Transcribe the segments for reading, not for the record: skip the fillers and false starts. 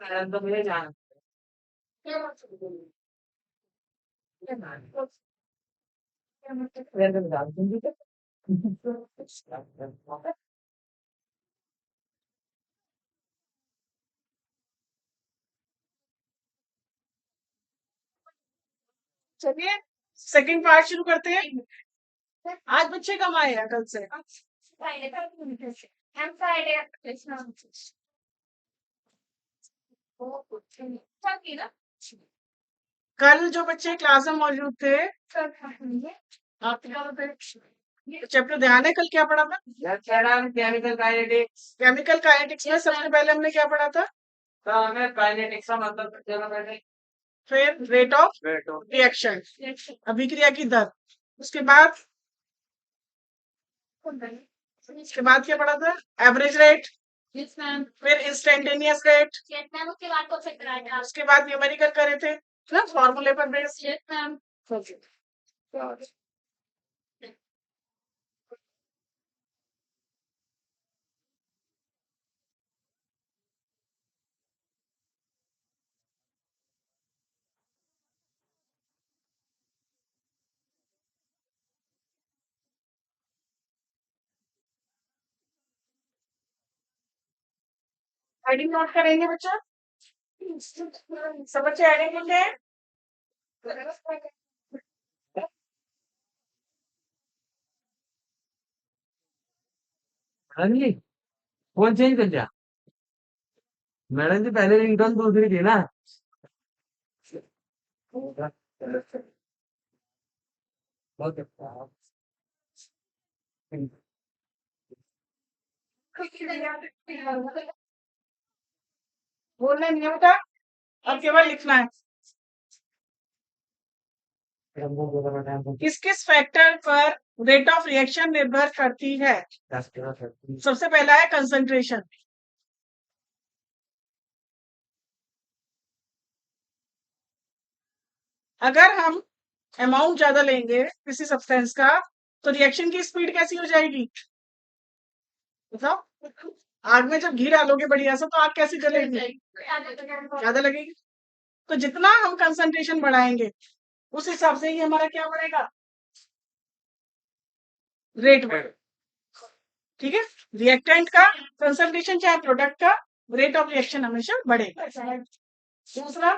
तो मुझे जाना चलिए सेकंड पार्ट शुरू करते हैं। आज बच्चे कम आए हैं कल से। कल जो बच्चे क्लास में मौजूद थे चैप्टर ध्यान है कल क्या पढ़ा था? Chemical kinetics. केमिकल काइनेटिक्स में सबसे पहले हमने क्या पढ़ा था? तो हमें काइनेटिक्स का मतलब फिर रेट ऑफ रिएक्शन, अभिक्रिया की दर। उसके बाद क्या पढ़ा था? एवरेज रेट, फिर इंस्टेंटेनियस रेट, उसके बाद न्यूमेरिकल करे थे ना फॉर्मूले पर बेस। हेडिंग नोट करेंगे बच्चा? सब बच्चे हेडिंग लिखे हैं? मैडम जी फोन चेंज कर दिया। मैडम जी पहले रिंगटोन दूसरी थी ना। ओके। बोलने नहीं होता, अब केवल लिखना है। किस किस फैक्टर पर रेट ऑफ रिएक्शन निर्भर करती है? सबसे पहला है कंसंट्रेशन। अगर हम अमाउंट ज्यादा लेंगे किसी सब्सटेंस का तो रिएक्शन की स्पीड कैसी हो जाएगी बताओ? आग में जब घी डालोगे बढ़िया सा तो आग कैसी जलेगी? ज्यादा लगेगी। तो जितना हम कंसंट्रेशन बढ़ाएंगे उस हिसाब से ही हमारा क्या बढ़ेगा? रेट बढ़ेगा। ठीक है, रिएक्टेंट का कंसंट्रेशन चाहे प्रोडक्ट का, रेट ऑफ रिएक्शन हमेशा बढ़ेगा। दूसरा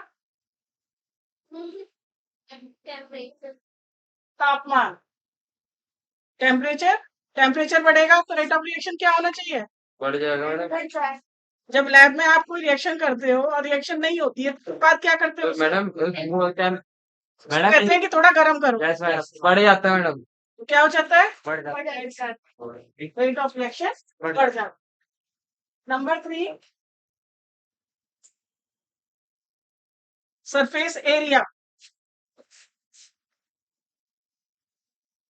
तापमान, टेम्परेचर। टेम्परेचर बढ़ेगा तो रेट ऑफ रिएक्शन क्या होना चाहिए? बढ़ जाएगा मैडम। जब लैब में आप कोई रिएक्शन करते हो और रिएक्शन नहीं होती है तो बाद क्या करते हो? तो मैडम वो क्या मैडम कहते हैं कि थोड़ा गर्म करो। यस मैडम बढ़ जाता है मैडम। तो क्या हो जाता है? बढ़ जाता है। रेट ऑफ रिएक्शन बढ़ जाता है। Number 3 surface area.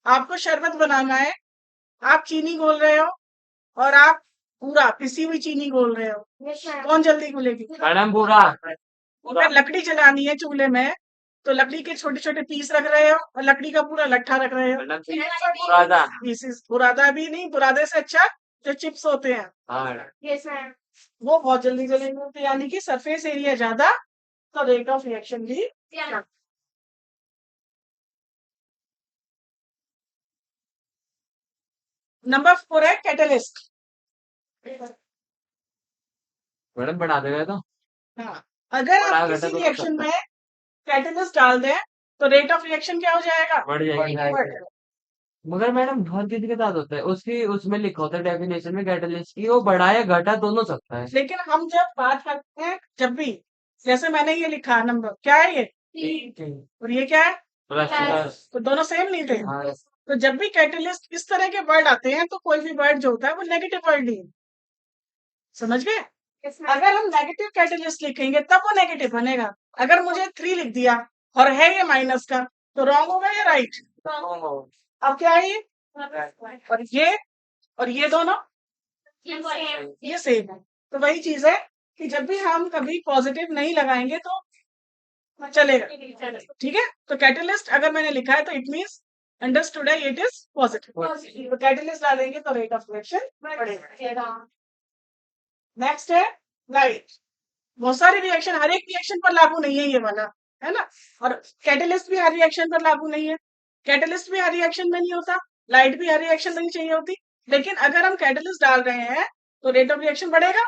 आपको शरबत बनाना है, आप चीनी घोल रहे हो और आप पूरा पिसी हुई चीनी घोल रहे हो, कौन जल्दी घुलेगी? मैडम पूरा अगर लकड़ी जलानी है चूल्हे में तो लकड़ी के छोटे छोटे पीस रख रहे हो और लकड़ी का पूरा लट्ठा रख रहे हो। बुरादा। पीसेस बुरादा भी नहीं, बुरादे से अच्छा जो चिप्स होते हैं हाँ मैडम। वो बहुत जल्दी जलेंगे। तो यानी कि सरफेस एरिया ज्यादा तो रेट ऑफ रिएक्शन भी ज्यादा। नंबर 4 है कैटलिस्ट। मैडम बढ़ा देगा तो हाँ, अगर बड़ा आप घटा किसी तो कर रिएक्शन सकता में कैटलिस्ट डाल दें तो रेट ऑफ रिएक्शन क्या हो जाएगा? बढ़ जाएगी। बढ़। मगर मैडम हर किसी के साथ होता है उसकी उसमें लिखा होता है डेफिनेशन में कैटलिस्ट की वो बढ़ा या घटा दोनों सकता है। लेकिन हम जब बात करते हैं जब भी, जैसे मैंने ये लिखा नंबर क्या है ये और ये क्या है, प्लस तो दोनों सेम नहीं थे। हाँ तो जब भी कैटलिस्ट इस तरह के वर्ड आते हैं तो कोई भी वर्ड जो होता है वो नेगेटिव वर्ड ही है। समझ गए? अगर हम नेगेटिव कैटलिस्ट लिखेंगे तब वो नेगेटिव बनेगा। अगर मुझे 3 लिख दिया और है ये माइनस का तो रॉन्ग होगा या राइट? अब क्या है ये और ये दोनों ये सेम है। तो वही चीज है कि जब भी हम कभी पॉजिटिव नहीं लगाएंगे तो चलेगा। ठीक है, तो कैटलिस्ट अगर मैंने लिखा है तो इट मीन्स अंडरस्टूड है इट इज पॉजिटिव। तो कैटलिस्ट डालेंगे तो रेट ऑफ रिएक्शन बढ़ेगा। नेक्स्ट है लाइट। बहुत सारे रिएक्शन, हर एक रिएक्शन पर लागू नहीं है ये वाला, है ना। और कैटलिस्ट भी हर रिएक्शन पर लागू नहीं है, कैटलिस्ट भी हर रिएक्शन में नहीं होता, लाइट भी हर रिएक्शन में नहीं चाहिए होती। लेकिन अगर हम कैटलिस्ट डाल रहे हैं तो रेट ऑफ रिएक्शन बढ़ेगा,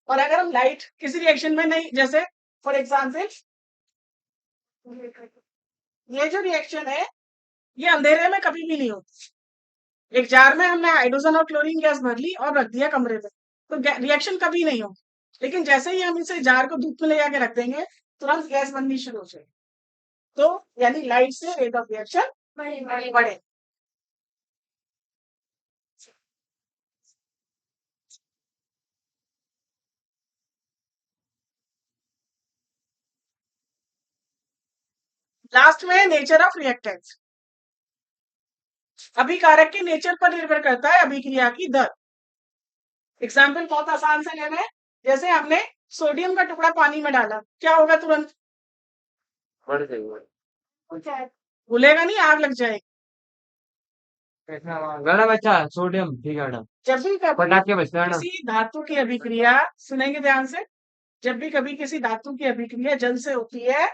और अगर हम लाइट किसी रिएक्शन में नहीं, जैसे फॉर एग्जाम्पल ये जो रिएक्शन है ये अंधेरे में कभी भी नहीं होती। एक जार में हमने हाइड्रोजन और क्लोरीन गैस भर ली और रख दिया कमरे में, तो रिएक्शन कभी नहीं होगी। लेकिन जैसे ही हम इसे जार को धूप में ले जाके रख देंगे, तुरंत गैस बननी शुरू हो जाएगी। तो यानी लाइट से रेट ऑफ रिएक्शन बढ़े। लास्ट में नेचर ऑफ रिएक्टेंट्स, अभिकारक के नेचर पर निर्भर करता है अभिक्रिया की दर। एग्जाम्पल बहुत आसान से ले रहे हैं, जैसे हमने सोडियम का टुकड़ा पानी में डाला, क्या होगा तुरंत? बढ़ जाएगा। भूलेगा नहीं, आग लग जाएगी। गरम अच्छा सोडियम ठीक है मैडम। जब भी कभी पटाखे बजते हैं ना। किसी धातु की अभिक्रिया, सुनेंगे ध्यान से, जब भी कभी किसी धातु की अभिक्रिया जल से होती है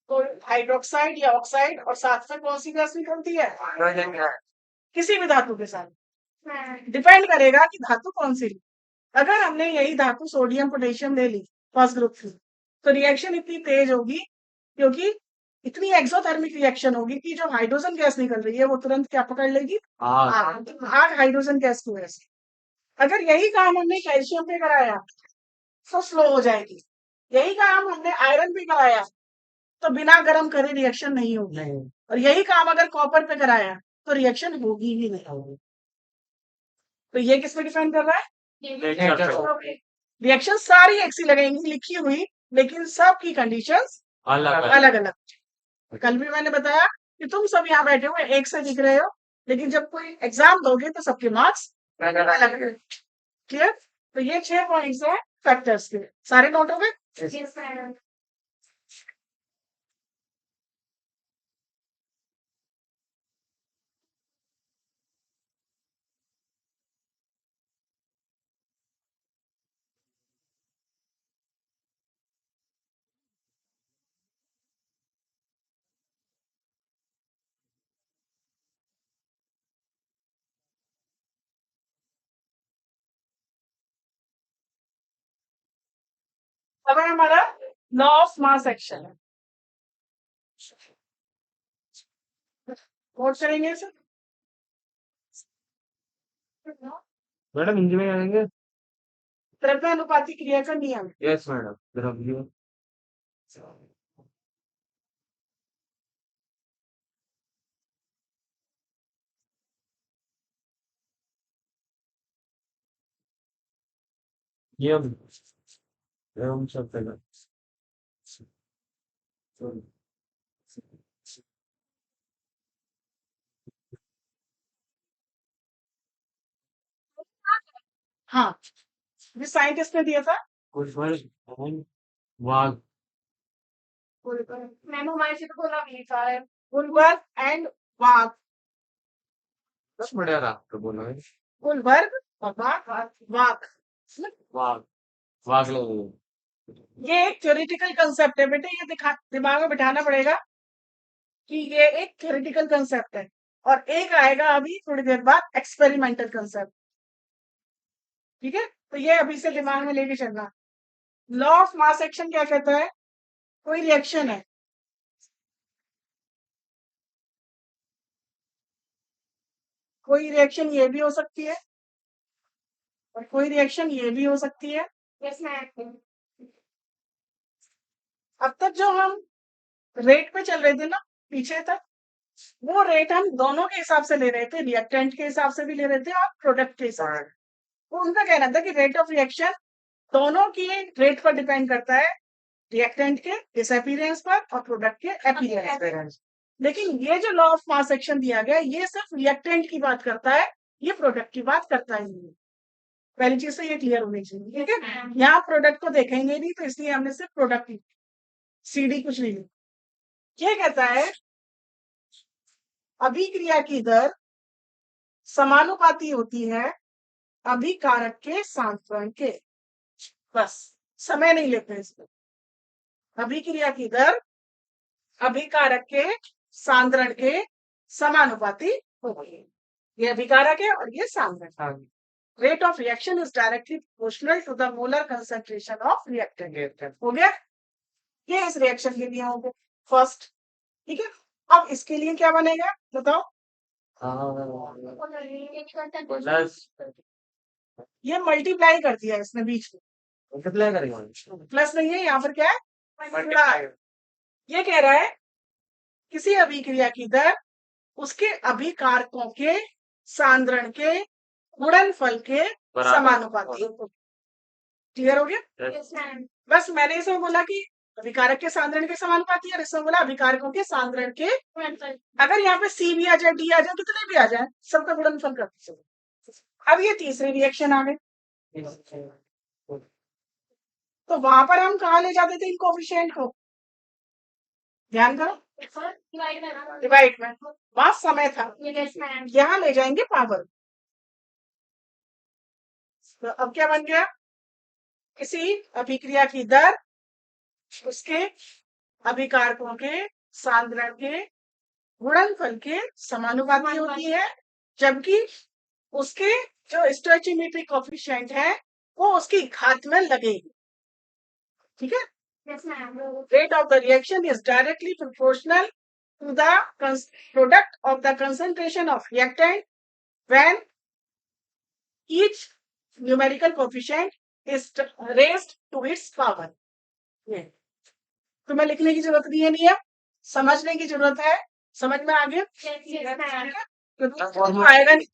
तो हाइड्रोक्साइड या ऑक्साइड और साथ में कौन सी गैस निकलती है? किसी भी धातु के साथ डिपेंड करेगा कि धातु कौन सी ली। अगर हमने यही धातु सोडियम पोटेशियम ले ली फर्स्ट ग्रुप की, तो रिएक्शन इतनी तेज होगी, क्योंकि इतनी एक्सोथर्मिक रिएक्शन होगी कि जो हाइड्रोजन गैस निकल रही है वो तुरंत क्या पकड़ लेगी? आग। आग हाइड्रोजन गैस की वजह से। अगर यही काम हमने कैल्शियम पे कराया तो स्लो हो जाएगी, यही काम हमने आयरन पे कराया तो बिना गर्म करे रिएक्शन नहीं होगी, नहीं। और यही काम अगर कॉपर पे कराया तो रिएक्शन होगी ही नहीं। तो ये किस पे डिपेंड कर रहा है? रिएक्शन सारी एक सी लगेंगी लिखी हुई, लेकिन सबकी कंडीशंस अलग अलग अलग। कल भी मैंने बताया कि तुम सब यहाँ बैठे हुए एक से दिख रहे हो, लेकिन जब कोई एग्जाम दोगे तो सबके मार्क्स अलग अलग। क्लियर? तो ये 6 पॉइंट्स है फैक्टर्स के, सारे नोट हो गए? अब है हमारा लॉ ऑफ मास एक्शन है, नोट करेंगे इसे। मैडम हिंदी में करेंगे। द्रव्यानुपाती क्रिया का नियम। यस मैडम द्रव्य नियम एवं शब्द का हाँ, ये साइंटिस्ट ने दिया था। कुछ वर्ग वाग उलवर्ग एंड वाग। बस बढ़िया था तो बोलो है। उलवर्ग और वाग। वाग वाग वाग लोग ये एक थ्योरेटिकल कंसेप्ट है बेटे, ये दिमाग में बिठाना पड़ेगा कि ये एक थ्योरेटिकल कंसेप्ट है, और एक आएगा अभी थोड़ी देर बाद एक्सपेरिमेंटल कंसेप्ट। ठीक है, तो ये अभी से दिमाग में लेके चलना। लॉ ऑफ मास एक्शन क्या कहता है? कोई रिएक्शन है, कोई रिएक्शन ये भी हो सकती है और कोई रिएक्शन ये भी हो सकती है। अब तक जो हम रेट पे चल रहे थे ना पीछे तक, वो रेट हम दोनों के हिसाब से ले रहे थे, रिएक्टेंट के हिसाब से भी ले रहे थे और प्रोडक्ट के हिसाब से। तो उनका कहना था कि रेट ऑफ रिएक्शन दोनों की रेट पर डिपेंड करता है, रिएक्टेंट के डिसअपीयरेंस पर और प्रोडक्ट के अपीयरेंस। लेकिन ये जो लॉ ऑफ मास एक्शन दिया गया ये सिर्फ रिएक्टेंट की बात करता है, ये प्रोडक्ट की बात करता ही नहीं। पहली चीज तो ये क्लियर होनी चाहिए, ठीक है। यहाँ प्रोडक्ट को देखेंगे नहीं, तो इसलिए हमने सिर्फ प्रोडक्ट की सीडी कुछ नहीं ली। ये कहता है अभिक्रिया की दर समानुपाती होती है अभिकारक के सांत्वरण के, बस। समय नहीं लेते इसमें। अभिक्रिया की दर अभिकारक के सांद्रण के समानुपाती होगी। ये अभिकारक है और ये सांद्रण। हाँ Rate of reaction is directly proportional to the molar concentration of reactant. हो गया? ये इस रिएक्शन के लिए हो गया फर्स्ट। ठीक है, अब इसके लिए क्या बनेगा बताओ? प्लस ये मल्टीप्लाई कर दिया इसने बीच में, मल्टीप्लाई करेंगे प्लस नहीं है यहाँ पर, क्या है? मल्टीप्लाई ये कह रहा है किसी अभिक्रिया की दर उसके अभिकारकों के सांद्रण के गुणनफल के समानुपाती। क्लियर हो गया? बस मैंने इसमें बोला कि अभिकारक के सांद्रण के समानुपाती और इसमें बोला अभिकारकों के सांद्रण के। अगर यहाँ पे सी भी आ जाए, डी आ जाए, कितने भी आ जाए, सबका गुणनफल कर दीजिए। अब ये तीसरी रिएक्शन आ गई, तो वहां पर हम कहा ले जाते थे इन कोफिशिएंट को? ध्यान करो, डिवाइड में वहां समय था, यहाँ ले जाएंगे पावर। तो अब क्या बन गया? किसी अभिक्रिया की दर उसके अभिकारकों के सांद्रण के गुणनफल के समानुपाती होती है, जबकि उसके जो स्टोइचियोमेट्रिक कोएफिशिएंट है वो उसकी घात में लगेगी। ठीक है? Rate of the reaction is directly proportional to the product of the concentration of reactant when each numerical coefficient is raised to its power. तुम्हें लिखने की जरूरत नहीं है नियम, समझने की जरूरत है। समझ में आ गया? आएगा नहीं,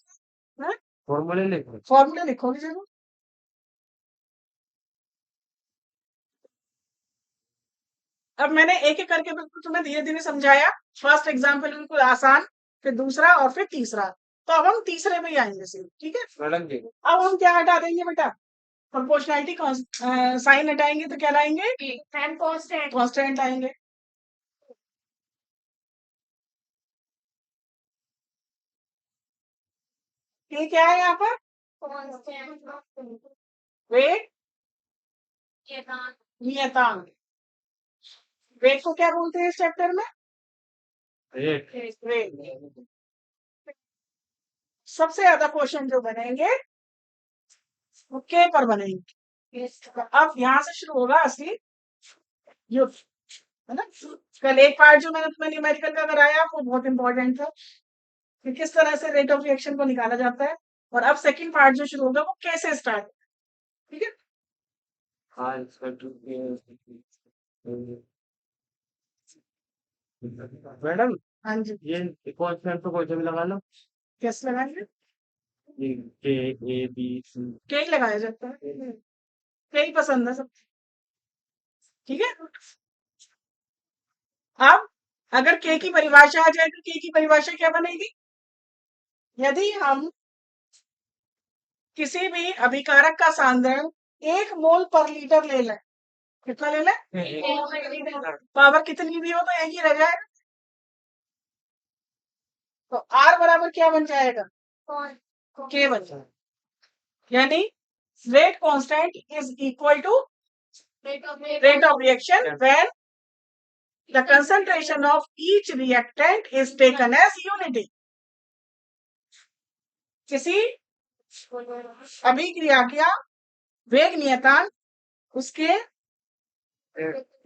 फॉर्मूले लिखो। फॉर्मूला लिखोगे जरूर। अब मैंने एक एक करके बिल्कुल तुम्हें धीरे धीरे समझाया। फर्स्ट एग्जाम्पल बिल्कुल आसान, फिर दूसरा और फिर तीसरा। तो अब हम तीसरे में ही आएंगे सिर्फ। ठीक है, मैडम जी अब हम क्या हटा देंगे बेटा? प्रोपोर्शनैलिटी साइन हटाएंगे तो क्या लाएंगे? कांस्टेंट लाएंगे। ये क्या है यहाँ पर? वेग नियतांक। वेग को क्या बोलते हैं इस चैप्टर में? वेग। सबसे ज्यादा क्वेश्चन जो बनेंगे वो के पर बनेंगे। अब यहाँ से शुरू होगा असली युद्ध, है ना? कल एक पार्ट जो मैंने तुम्हें न्यूमेरिकल का कराया वो बहुत इंपॉर्टेंट था कि किस तरह से रेट ऑफ रिएक्शन को निकाला जाता है। और अब सेकंड पार्ट जो शुरू होगा वो कैसे स्टार्ट। ठीक है, मैडम हाँ जी, ये कॉन्स्टेंट तो कोई भी लगा लो। कैसे लगाएंगे? ये के ए बी सी के ही लगाया जाता है, के ही पसंद है सब। ठीक है, अब अगर के की परिभाषा आ जाए तो के की परिभाषा क्या बनेगी? यदि हम किसी भी अभिकारक का सांद्रण 1 मोल पर लीटर ले लें, कितना ले लें? पावर कितनी भी हो तो एक ही रह जाएगा। तो आर बराबर क्या बन जाएगा? के बन जाएगा। यानी rate constant is equal to rate of reaction when the concentration of each reactant is taken as unity. किसी अभिक्रिया का वेग नियतांक उसके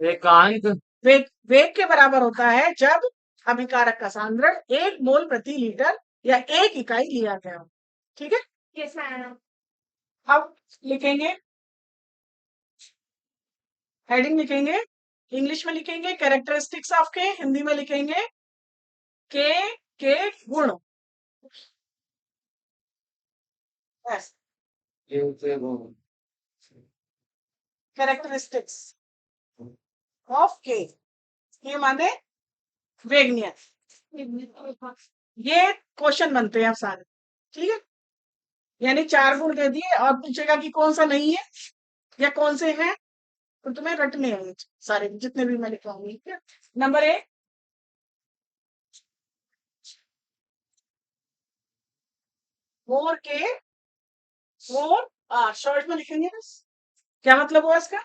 एकांक वेग के बराबर होता है जब अभिकारक का सांद्रण 1 मोल प्रति लीटर या 1 इकाई लिया गया हो। ठीक है, अब लिखेंगे, हेडिंग लिखेंगे, इंग्लिश में लिखेंगे कैरेक्टरिस्टिक्स ऑफ के, हिंदी में लिखेंगे के गुण। कैरेक्टरिस्टिक्स ऑफ के, ये माने वेग नियत। ये क्वेश्चन बनते हैं अब सारे। ठीक है, यानी 4 गुण दे दिए और पूछेगा कि कौन सा नहीं है या कौन से हैं, तो तुम्हें रटने हैं सारे जितने भी मैं लिखवाऊंगी। ठीक है, नंबर 1 मोर के, मोर शॉर्ट में लिखेंगे बस। क्या मतलब हुआ इसका?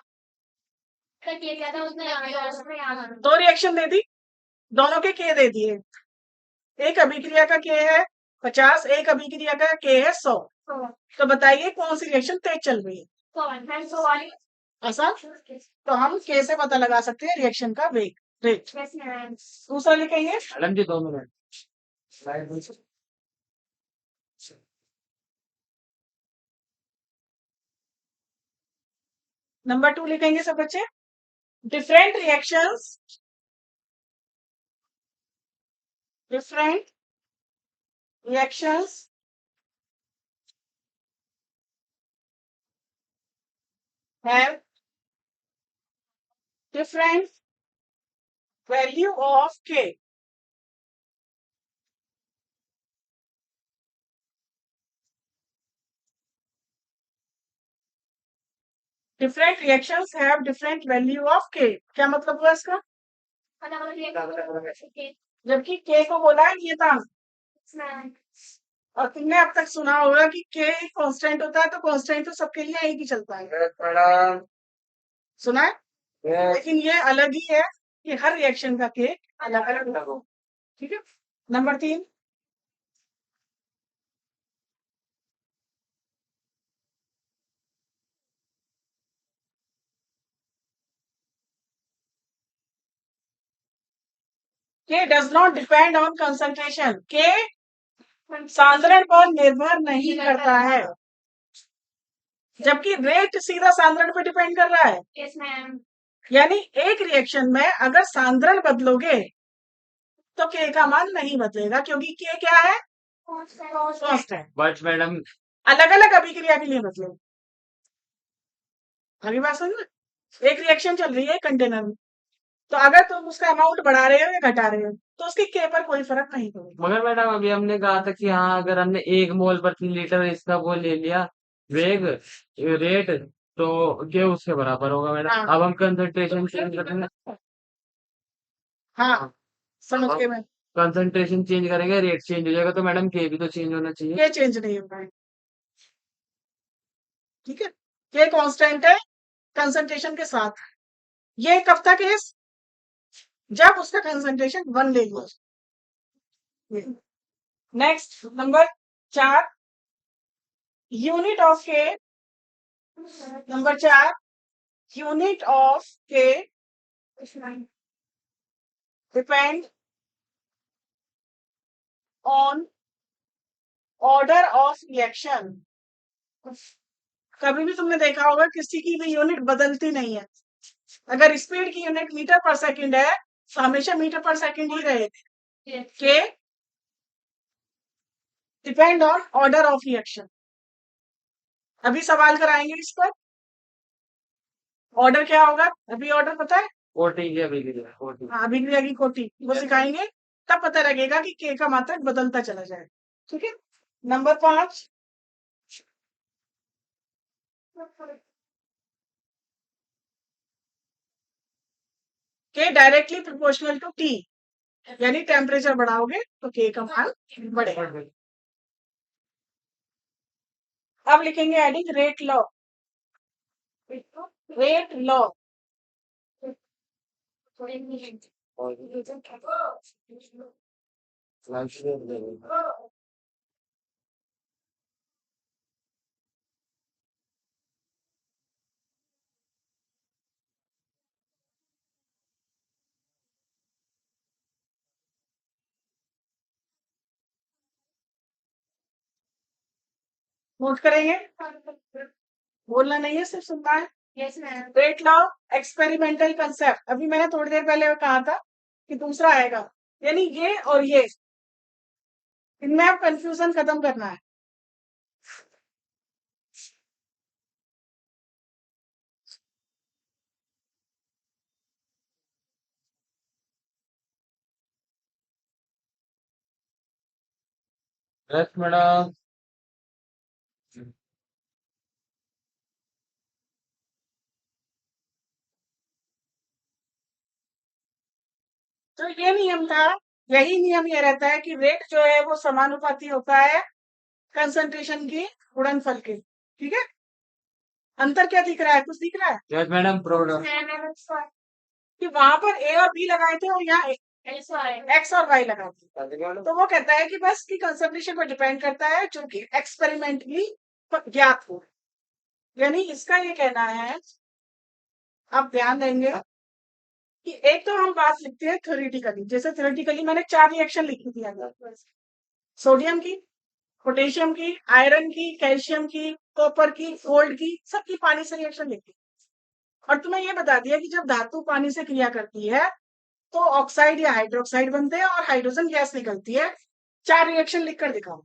दो रिएक्शन दे दी, दोनों के के दे दिए। एक अभिक्रिया का के है 50, एक अभिक्रिया का के है 100। तो बताइए कौन सी रिएक्शन तेज चल रही है? ऐसा तो हम के से पता लगा सकते हैं रिएक्शन का वेग, रेट। दूसरा लिखेंगे मैडम जी 2 मिनट। नंबर 2 लिखेंगे सब बच्चे। Different reactions, different reactions have different value of k. Different reactions have different value of k. क्या मतलब हुआ इसका? जबकि k को बोला है नियतांक, और तुमने अब तक सुना होगा कि k कांस्टेंट होता है, तो कांस्टेंट तो सबके लिए एक ही चलता है। मैडम सुना है? लेकिन ये अलग ही है कि हर रिएक्शन का k अलग अलग हो। ठीक है। Number 3, k does not depend on concentration. k सांद्रण पर निर्भर नहीं करता है, जबकि रेट सीधा सांद्रण पे डिपेंड कर रहा है। यानी एक रिएक्शन में अगर सांद्रण बदलोगे तो के का मान नहीं बदलेगा, क्योंकि के क्या है? कांस्टेंट। बट मैडम अलग अलग अभिक्रिया के लिए बदलेगा। अभी बात समझ में? एक रिएक्शन चल रही है कंटेनर में, तो अगर तुम उसका अमाउंट बढ़ा रहे हो या घटा रहे हो तो उसकी के पर कोई फर्क नहीं पड़ेगा। मगर मैडम अभी हमने कहा था कि हाँ अगर हमने 1 मोल/लीटर इसका वो ले लिया वेग रेट, तो क्या उसके बराबर होगा मैडम? हाँ। अब हम कंसंट्रेशन चेंज करेंगे। हाँ समझ के मैं, कंसंट्रेशन चेंज करेंगे रेट चेंज हो जाएगा, तो मैडम के भी तो चेंज होना चाहिए। के चेंज नहीं होगा। ठीक है, के कांस्टेंट है कंसंट्रेशन के साथ। ये कब तक है? जब उसका कंसंट्रेशन 1 ले लो। नेक्स्ट नंबर 4, यूनिट ऑफ के। नंबर 4, यूनिट ऑफ के depend on order of reaction. कभी भी तुमने देखा होगा किसी की भी यूनिट बदलती नहीं है। अगर स्पीड की यूनिट मीटर पर सेकंड है तो हमेशा मीटर पर सेकंड ही रहेगी। के depend on order of reaction. अभी सवाल कराएंगे इस पर। ऑर्डर क्या होगा? अभी ऑर्डर पता है? कोटी की अभी की कोटी। हाँ, अभिक्रिया की कोटि वो सिखाएंगे, तब पता लगेगा कि के का मात्रक बदलता चला जाए। ठीक है। नंबर 5, के डायरेक्टली प्रोपोर्शनल टू टी। यानी टेम्परेचर बढ़ाओगे तो के का मान बढ़ेगा। अब लिखेंगे adding rate law. Rate law note करेंगे, बोलना नहीं है, सिर्फ सुनना है। Rate law experimental concept. अभी मैंने थोड़ी देर पहले कहा था कि दूसरा आएगा, यानी ये और ये, इनमें अब कंफ्यूजन खत्म करना है। Yes madam. तो ये नियम था, यही नियम ये रहता है कि रेट जो है वो समानुपाती होता है कंसंट्रेशन की गुणनफल के। ठीक है। अंतर क्या दिख रहा है, कुछ दिख रहा है यस मैडम, प्रोडक्ट कि वहां पर ए और बी लगाए थे और यहाँ एक्स और वाई लगाए थे। तो वो कहता है कि बस की कंसेंट्रेशन पर डिपेंड करता है जो कि एक्सपेरिमेंटली ज्ञात हो। यानी इसका ये कहना है, आप ध्यान देंगे कि एक तो हम बात लिखते हैं थ्योरेटिकली, जैसे थ्योरेटिकली मैंने 4 रिएक्शन लिखी थी अगर, सोडियम की, पोटेशियम की, आयरन की, कैल्शियम की, कॉपर की, गोल्ड की, सबकी पानी से रिएक्शन लिखी और तुम्हें ये बता दिया कि जब धातु पानी से क्रिया करती है तो ऑक्साइड या हाइड्रोक्साइड बनते हैं और हाइड्रोजन गैस निकलती है। 4 रिएक्शन लिखकर दिखाओ।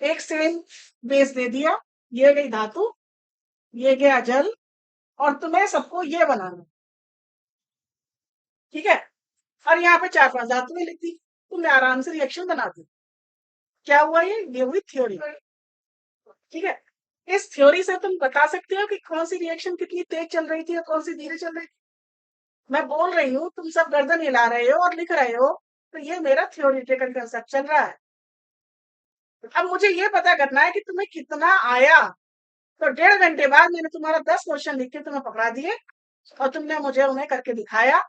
एक सेम बेस दे दिया, ये गई धातु, ये गया जल, और तुम्हें सबको ये बनाना, ठीक है। और यहाँ पे 4-5 धातुएं लिख दी, तुमने आराम से रिएक्शन बना दी। क्या हुआ, ये हुई थ्योरी, ठीक है। इस थ्योरी से तुम बता सकते हो कि कौन सी रिएक्शन कितनी तेज चल रही थी और कौन सी धीरे चल रही थी। मैं बोल रही हूँ, तुम सब गर्दन हिला रहे हो और लिख रहे हो, तो ये मेरा थ्योरेटिकल कंसेप्ट चल रहा है। अब मुझे ये पता करना है कि तुम्हें कितना आया। तो 1.5 घंटे बाद मैंने तुम्हारा 10 क्वेश्चन लिख के तुम्हें पकड़ा दिए और तुमने मुझे उन्हें करके दिखाया।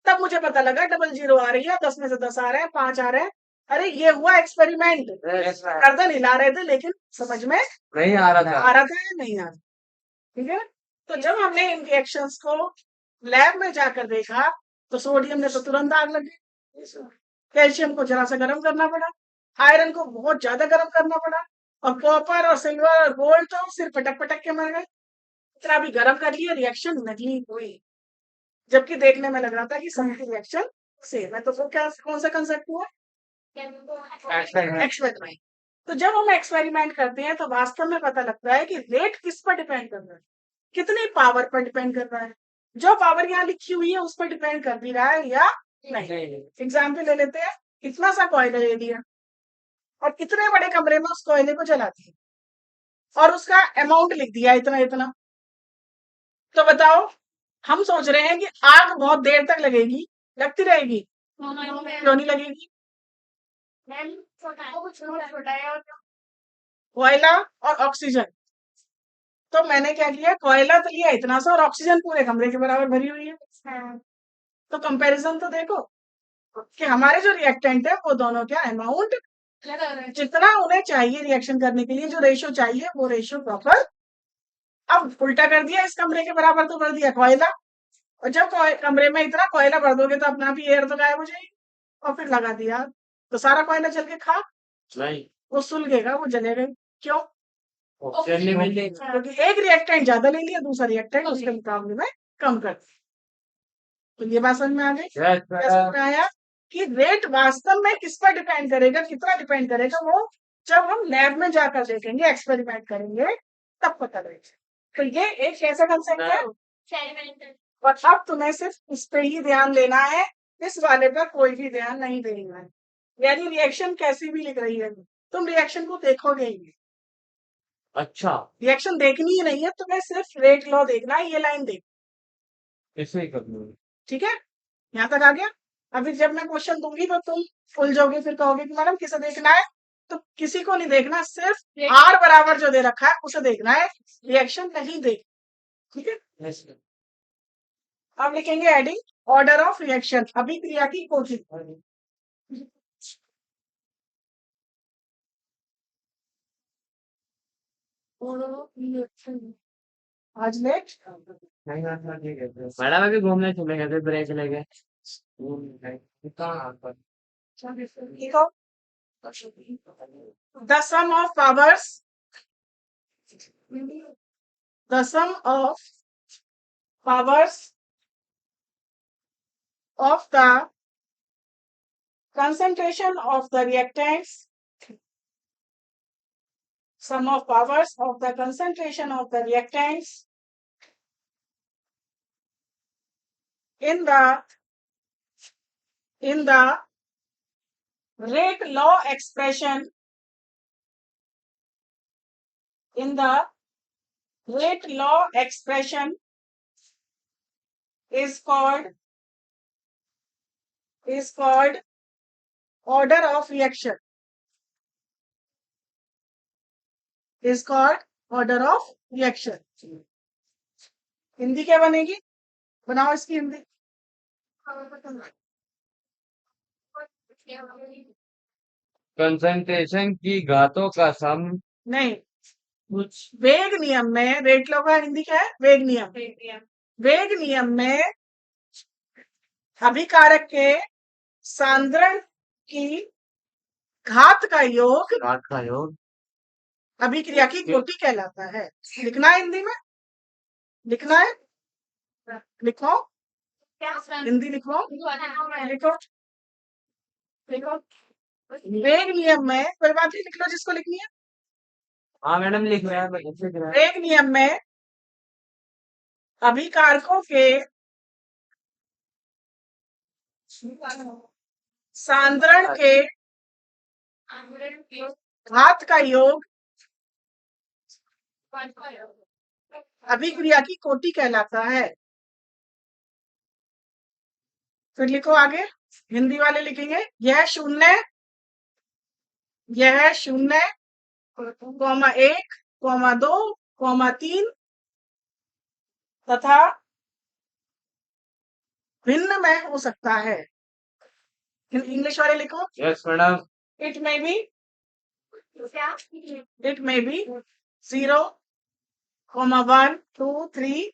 तब मुझे पता लगा 000 आ रही है, 10 में से 10 आ रहे हैं, 5 आ रहे हैं। अरे ये हुआ एक्सपेरिमेंट, गर्दन हिला रहे थे लेकिन समझ में नहीं आ रहा था। आ रहा था या नहीं आ रहा, ठीक है। तो जब हमने इन रिएक्शंस को लैब में जाकर देखा तो सोडियम ने तो तुरंत आग लगी, कैल्शियम को जरा सा गर्म करना पड़ा, आयरन को बहुत ज्यादा गर्म करना पड़ा, और कॉपर और सिल्वर और गोल्ड तो सिर्फ पटक पटक के मर गए। इतना भी गर्म कर लिया, रिएक्शन नहीं हुई, जबकि देखने में लग रहा था कि सबकी रिएक्शन सेम है। तो वो क्या, कौन सा कंसेप्ट हुआ, एक्सपेरिमेंट। तो जब हम एक्सपेरिमेंट करते हैं तो वास्तव में पता लगता है कि रेट किस पर डिपेंड कर रहा है, कितनी पावर पर डिपेंड कर रहा है। जो पावर यहाँ लिखी हुई है उस पर डिपेंड कर भी रहा है या नहीं। एग्जाम्पल ले लेते हैं, इतना सा कोयला ले लिया और कितने बड़े कमरे में उस कोयले को जला दिया और उसका अमाउंट लिख दिया इतना इतना। तो बताओ, हम सोच रहे हैं कि आग बहुत देर तक लगेगी, लगती रहेगी, क्यों नहीं लगेगी। कोयला और ऑक्सीजन, तो मैंने क्या किया, कोयला तो लिया इतना सा और ऑक्सीजन पूरे कमरे के बराबर भरी हुई है। तो कंपैरिजन तो देखो कि हमारे जो रिएक्टेंट है वो दोनों क्या अमाउंट, जितना उन्हें चाहिए रिएक्शन करने के लिए, जो रेशियो चाहिए वो रेशियो प्रॉपर। अब उल्टा कर दिया, इस कमरे के बराबर तो भर दिया कोयला, और जब कमरे में इतना कोयला भर दोगे तो अपना भी एयर तो गायब हो जाएगी, और फिर लगा दिया तो सारा कोयला जल के खा, नहीं, वो सुलगेगा, वो जलेगा। क्यों, चलने में नहीं। क्योंकि एक रिएक्टेंट ज्यादा ले लिया, दूसरा रिएक्टेंट उसके मुकाबले में कम कर दिया। तो ये बात समझ में आ गई, यस क्या समझ में आया कि रेट वास्तव में किस पर डिपेंड करेगा, कितना डिपेंड करेगा, वो जब हम लैब में जाकर देखेंगे, एक्सपेरिमेंट करेंगे, तब पता लगेगा। तो ये एक ऐसा कंसेप्ट है, और अब तुम्हें सिर्फ इस पे ही ध्यान देना है, इस वाले पर कोई भी ध्यान नहीं देना है। यानी रिएक्शन कैसी भी लिख रही है, तुम रिएक्शन को देखोगे ही, अच्छा, रिएक्शन देखनी ही नहीं है, तुम्हें सिर्फ रेट लॉ देखना है, ये लाइन देख, ऐसे ही कर लूंगी। ठीक है। यहाँ तक आ गया। अभी जब मैं क्वेश्चन दूंगी तो तुम फुल जाओगे, फिर कहोगे कि मैडम किसे देखना है। तो किसी को नहीं देखना, सिर्फ आर बराबर जो दे रखा है उसे देखना है, रिएक्शन नहीं देख, ठीक है। यस अब लिखेंगे एडिंग ऑर्डर ऑफ रिएक्शन, अभिक्रिया की कोशिश। आज लेट, मैडम अभी घूमने चले गए थे, ब्रेक लेके। कहाँ पर? लिखो, the sum of powers, the sum of powers of the concentration of the reactants, sum of powers of the concentration of the reactants in the rate law expression, in the rate law expression is called order of reaction, is called order of reaction। Hindi क्या बनेगी? बनाओ इसकी Hindi. Concentration की घातों का सम। नहीं, कुछ। वेग नियम में रेट लॉ का हिंदी क्या है? वेग नियम। वेग नियम में अभिकारक के सांद्रण की घात का योग घात का योग। अभिक्रिया की कोटि कहलाता है। लिखना है हिंदी में, लिखना है, लिखो, हिंदी लिखो, लिखो, लिखो। वेग नियम में कोई बात नहीं, लिख लो जिसको लिखनी है। हाँ मैडम लिख रहे हैं, लिख रहे हैं। वेग नियम में अभिकारकों के सांद्रण के घात का योग अभिक्रिया की कोटि कहलाता है। फिर लिखो आगे, हिंदी वाले लिखेंगे यह शून्य, यह शून्य, कॉमा एक, कॉमा दो, कॉमा तीन तथा भिन्न में हो सकता है। इंग्लिश वाले लिखो, yes madam. It may be, it may be 0, 1, 2, 3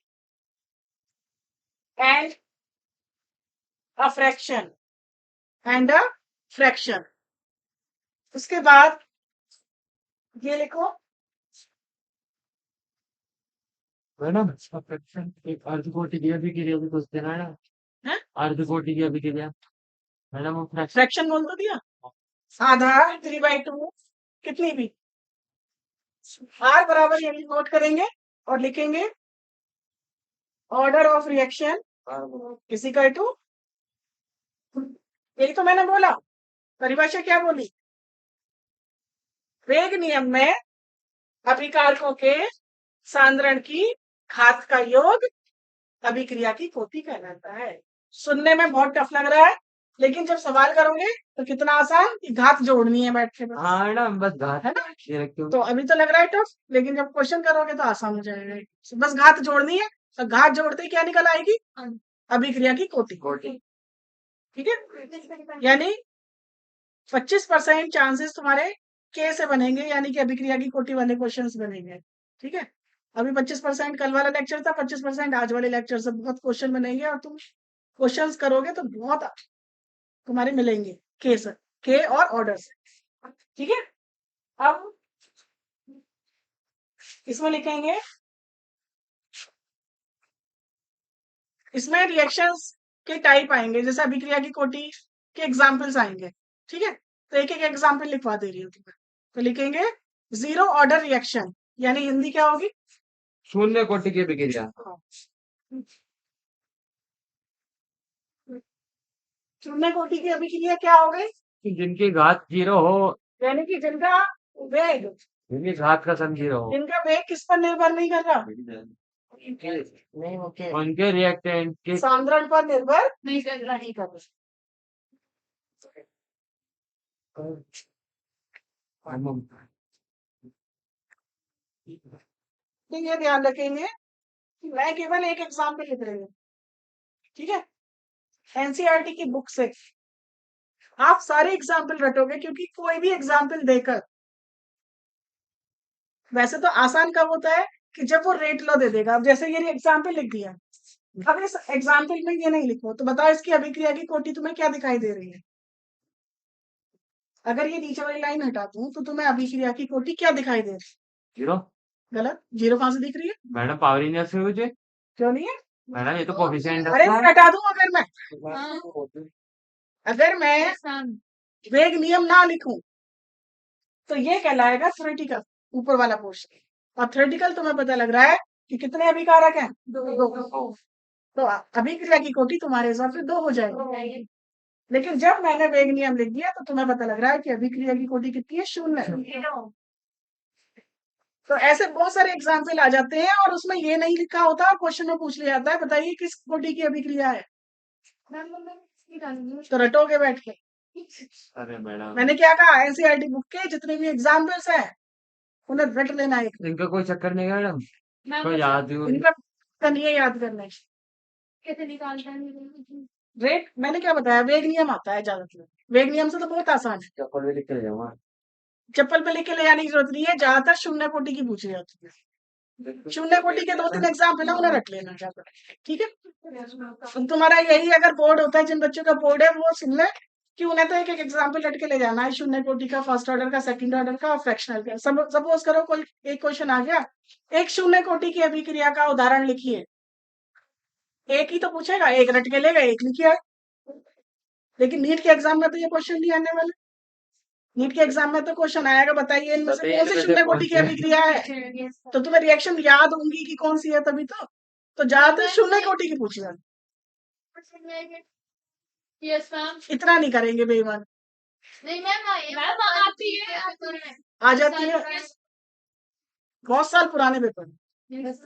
and a fraction and a fraction। उसके बाद ये लिखो, मैडम फ्रैक्शन एक अर्धकोटि की अभिक्रिया भी कुछ देना है ना। अर्धकोटि की अभिक्रिया मैडम वो फ्रैक्शन। फ्रैक्शन बोल दो दिया, आधा, 3/2, कितनी भी। आर बराबर ये नोट करेंगे और लिखेंगे ऑर्डर ऑफ रिएक्शन किसी का टू, यही तो मैंने बोला। परिभाषा क्या बोली? वेग नियम में अभिकारकों के सांद्रण की घात का योग अभिक्रिया की कोटि कहलाता है। सुनने में बहुत टफ लग रहा है, लेकिन जब सवाल करोगे तो कितना आसान कि घात जोड़नी है बैठ के बस। हाँ मैडम बस घात है ना? ये रखते हो। तो अभी तो लग रहा है टफ, लेकिन जब क्वेश्चन करोगे तो आसान हो जाएगा। बस घात जोड़नी है, तो घात जोड़ते ही क्या निकल आएगी? अभिक्रिया की कोटि। कोटि। ठीक है, यानी 25% चांसेस तुम्हारे के से बनेंगे, यानी कि अभिक्रिया की कोटि वाले क्वेश्चंस बनेंगे। ठीक है, अभी 25% कल वाला लेक्चर था, 25% आज वाले लेक्चर से बहुत क्वेश्चन बनेंगे और तुम क्वेश्चंस करोगे तो बहुत तुम्हारे मिलेंगे के से, के और ऑर्डर से। ठीक है, अब इसमें लिखेंगे, इसमें रिएक्शंस के टाइप आएंगे, जैसे अभिक्रिया की कोटि के एग्जाम्पल्स आएंगे। ठीक है, तो एक एक एग्जाम्पल लिखवा दे रही हूँ तुम्हें। तो लिखेंगे जीरो ऑर्डर रिएक्शन, यानी हिंदी क्या होगी? शून्य कोटि की अभिक्रिया। शून्य कोटि की अभिक्रिया क्या हो गई? जिनकी घात 0 हो, यानी कि जिनका वेग, जिनकी घात का सम 0 हो, जिनका वेग किस पर निर्भर नहीं कर रहा? नहीं उनके रिएक्टेंट के सांद्रण पर निर्भर नहीं कर रहा। तो ये ध्यान रखेंगे कि मैं केवल एक एग्जाम्पल लिख रही हूँ। ठीक है, एनसीईआरटी की बुक से आप सारे एग्जाम्पल रटोगे, क्योंकि कोई भी एग्जाम्पल देकर, वैसे तो आसान कब होता है कि जब वो रेट लो दे देगा। अब जैसे ये एग्जाम्पल लिख दिया, अब इस एग्जाम्पल में ये नहीं लिखो, तो बताओ इसकी अभिक्रिया की कोटि तुम्हें क्या दिखाई दे रही है? अगर ये नीचे वाली लाइन हटा दूं तो तुम्हें अभिक्रिया की कोटि क्या दिखाई दे रही है? 0। गलत, जीरो कहां से दिख रही है? मैडम पावर ही नहीं है मुझे। क्यों नहीं है? मैडम ये तो कोफिशिएंट अरे मैं हटा दूं, है। अगर मैं वेग नियम ना लिखूं तो ये कहलाएगा थ्योरेटिकल, ऊपर वाला पोर्शन। और थ्योरेटिकल तुम्हें पता लग रहा है कि कितने अभिकारक हैं? दो। तो अभिक्रिया की कोटि तुम्हारे हिसाब से 2 हो जाएगी। लेकिन जब मैंने वेग नियम लिख दिया तो तुम्हें पता लग रहा है कि अभिक्रिया की कोटि कितनी है? 0। तो ऐसे बहुत सारे एग्जाम्पल आ जाते हैं और उसमें ये नहीं लिखा होता, क्वेश्चन में पूछ लिया जाता है बताइए किस कोटि की अभिक्रिया है, तो रटोगे बैठ के। अरे मैडम मैंने क्या कहा, एनसीईआरटी बुक के जितने भी एग्जाम्पल्स हैं उन्हें रट लेना है। इनका कोई चक्कर नहीं है मैडम, कोई याद ही इनका तन ये याद करना है। कैसे निकालता है? रेट मैंने क्या बताया, वेग नियम आता है ज्यादातर, वेग नियम से तो बहुत आसान है। चप्पल भी लिख के ले जाऊंगा। चप्पल पे लिख के ले जाने की जरूरत नहीं है, ज्यादातर शून्य कोटि की पूछी जाती है। शून्य कोटि के 2-3 एग्जाम्पल है, उन्हें रख लेना ज्यादा, ठीक है। अब तुम्हारा यही अगर बोर्ड होता है, जिन बच्चों का बोर्ड है वो सुन ले कि उन्हें तो एक एक एग्जाम्पल रट के ले जाना है, शून्य कोटि का, फर्स्ट ऑर्डर का, सेकंड ऑर्डर का और फ्रैक्शनल का। सपोज करो कोई एक क्वेश्चन आ गया, एक शून्य कोटि की अभिक्रिया का उदाहरण लिखिए, एक ही तो पूछेगा, एक रट के लेगा, एक लिखिए। लेकिन नीट के एग्जाम में तो ये क्वेश्चन नहीं आने वाले। नीट के एग्जाम में तो क्वेश्चन आएगा, बताइए इनमें से कौन सी शून्य कोटि की अभिक्रिया है, तो तुम्हें रिएक्शन याद होंगी कि कौन सी है, तभी तो ज्यादातर शून्य कोटि की पूछ जाए। Yes ma'am. इतना नहीं करेंगे बेईमान, नहीं मैम आती है आ जाती है बहुत साल पुराने पेपर। 10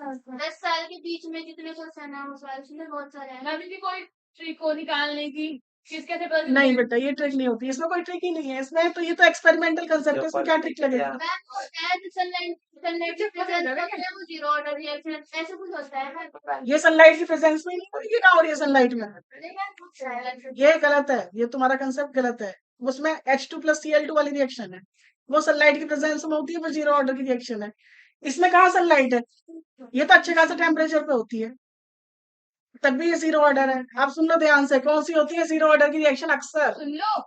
साल के बीच में जितने क्वेश्चन है उस वाले में बहुत सारे हैं। मैम भी कोई ट्रिक को निकालने की किसके से पता नहीं बेटा, ये ट्रिक नहीं होती, इसमें कोई ट्रिक ही नहीं है, इसमें तो ये तो एक्सपेरिमेंटल कंसेप्ट है, इसमें क्या ट्रिक लगेगा। वो जीरो ऑर्डर रिएक्शन ऐसे कुछ होता है। ये सनलाइट की प्रेजेंस में नहीं होगी ना, और ये सनलाइट में, ये गलत है, ये तुम्हारा कंसेप्ट गलत है। उसमें H2+Cl2 वाली रिएक्शन है, वो सनलाइट की प्रेजेंस में होती है, वो जीरो ऑर्डर की रिएक्शन है। इसमें कहाँ सनलाइट है, ये तो अच्छे खासे टेम्परेचर पे होती है, तब भी ये जीरो ऑर्डर है। आप सुन लो ध्यान से, कौन सी होती है जीरो ऑर्डर की रिएक्शन अक्सर, सुन लो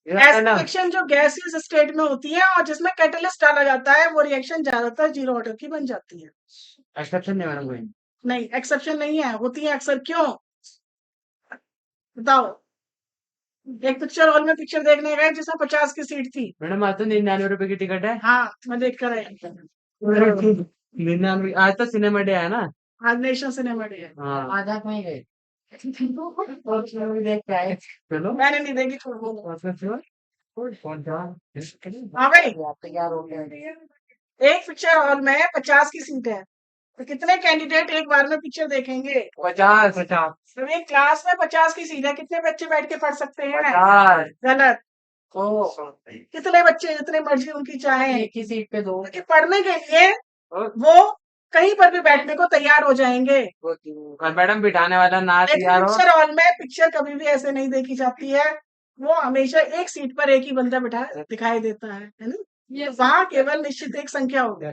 ऐसी रिएक्शन जो गैसियस स्टेट में होती है और जिसमें कैटलिस्ट डाला जाता है, वो रिएक्शन ज्यादातर जीरो ऑर्डर की बन जाती है। एक्सेप्शन नहीं मैडम कोई। नहीं, एक्सेप्शन नहीं है, होती है अक्सर। क्यों बताओ। एक पिक्चर हॉल में पिक्चर देखने गए जिसमें 50 की सीट थी। मैडम आज तो 99 रुपए की टिकट है। हाँ, मैं देख कर आई, 99 आज तो सिनेमा डे है ना। आज नेशनल सिनेमा डे है। हाँ आज आप नहीं गए देख के आए। चलो मैंने नहीं देखी, छोड़ दो। कौन था? हाँ भाई, आप तैयार हो गए एक पिक्चर हॉल में 50 की सीट है, तो कितने कैंडिडेट एक बार में पिक्चर देखेंगे। 50 तो एक क्लास में 50 की सीट है, कितने बच्चे बैठ के पढ़ सकते हैं। 50 गलत। तो कितने बच्चे जितने मर्जी उनकी चाहे, एक ही सीट पे दो क्योंकि पढ़ने के लिए वो कहीं पर भी बैठने को तैयार हो जाएंगे। और मैडम बिठाने वाला ना लेकिन तैयार हो। पिक्चर हॉल में पिक्चर कभी भी ऐसे नहीं देखी जाती है, वो हमेशा एक सीट पर एक ही बंदा बैठा दिखाई देता है ना। तो वहाँ केवल निश्चित एक संख्या होगी।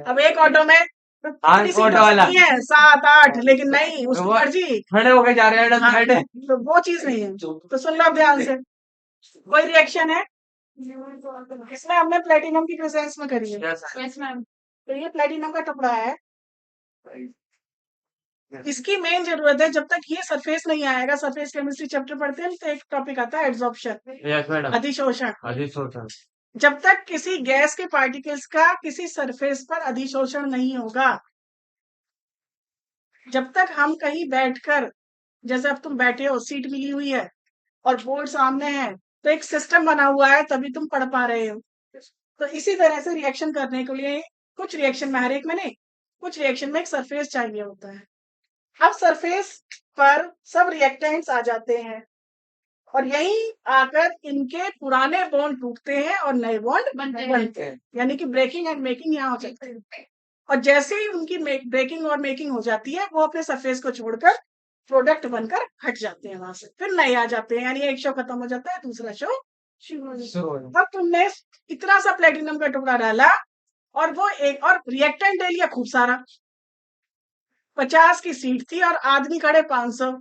अब एक ऑटो में कितनी सीट ऑटो हो वाला सकती है, 7-8, लेकिन नहीं, उसकी वो मर्जी। खड़े होके जा रहे हैं हाँ, साइड है। तो वो चीज नहीं है। तो सुन लो ध्यान से, कोई रिएक्शन है इसमें हमने प्लेटिनम की प्रेजेंस में करी है। Yes ma'am. तो ये प्लेटिनम का टुकड़ा है, इसकी मेन जरूरत है, जब तक ये सरफेस नहीं आएगा, सरफेस केमिस्ट्री चैप्टर पढ़ते हैं तो एक टॉपिक आता है एड्सॉर्प्शन, यस मैडम अधिशोषण। अधिशोषण। जब तक किसी गैस के पार्टिकल्स का किसी सरफेस पर अधिशोषण नहीं होगा, जब तक हम कहीं बैठकर, जैसे अब तुम बैठे हो, सीट मिली हुई है और बोर्ड सामने है, तो एक सिस्टम बना हुआ है, तभी तुम पढ़ पा रहे हो। तो इसी तरह से रिएक्शन करने के लिए कुछ रिएक्शन में, हर एक में नहीं, कुछ रिएक्शन में एक सरफेस चाहिए होता है। अब सरफेस पर सब रिएक्टेंट्स आ जाते हैं और यहीं आकर इनके पुराने बॉन्ड टूटते हैं और नए बॉन्ड बनते हैं, यानी कि ब्रेकिंग एंड मेकिंग यहाँ हो जाती है। और जैसे ही उनकी ब्रेकिंग और मेकिंग हो जाती है, वो अपने सरफेस को छोड़कर प्रोडक्ट बनकर हट जाते हैं, वहां से फिर नए आ जाते हैं, यानी एक शो खत्म हो जाता है, दूसरा शो शुरू हो जाता है। अब तुमने इतना सा प्लेटिनम का टुकड़ा डाला और वो एक और रिएक्टेंट ले लिया खूब सारा, 50 की सीट थी और आदमी खड़े 500,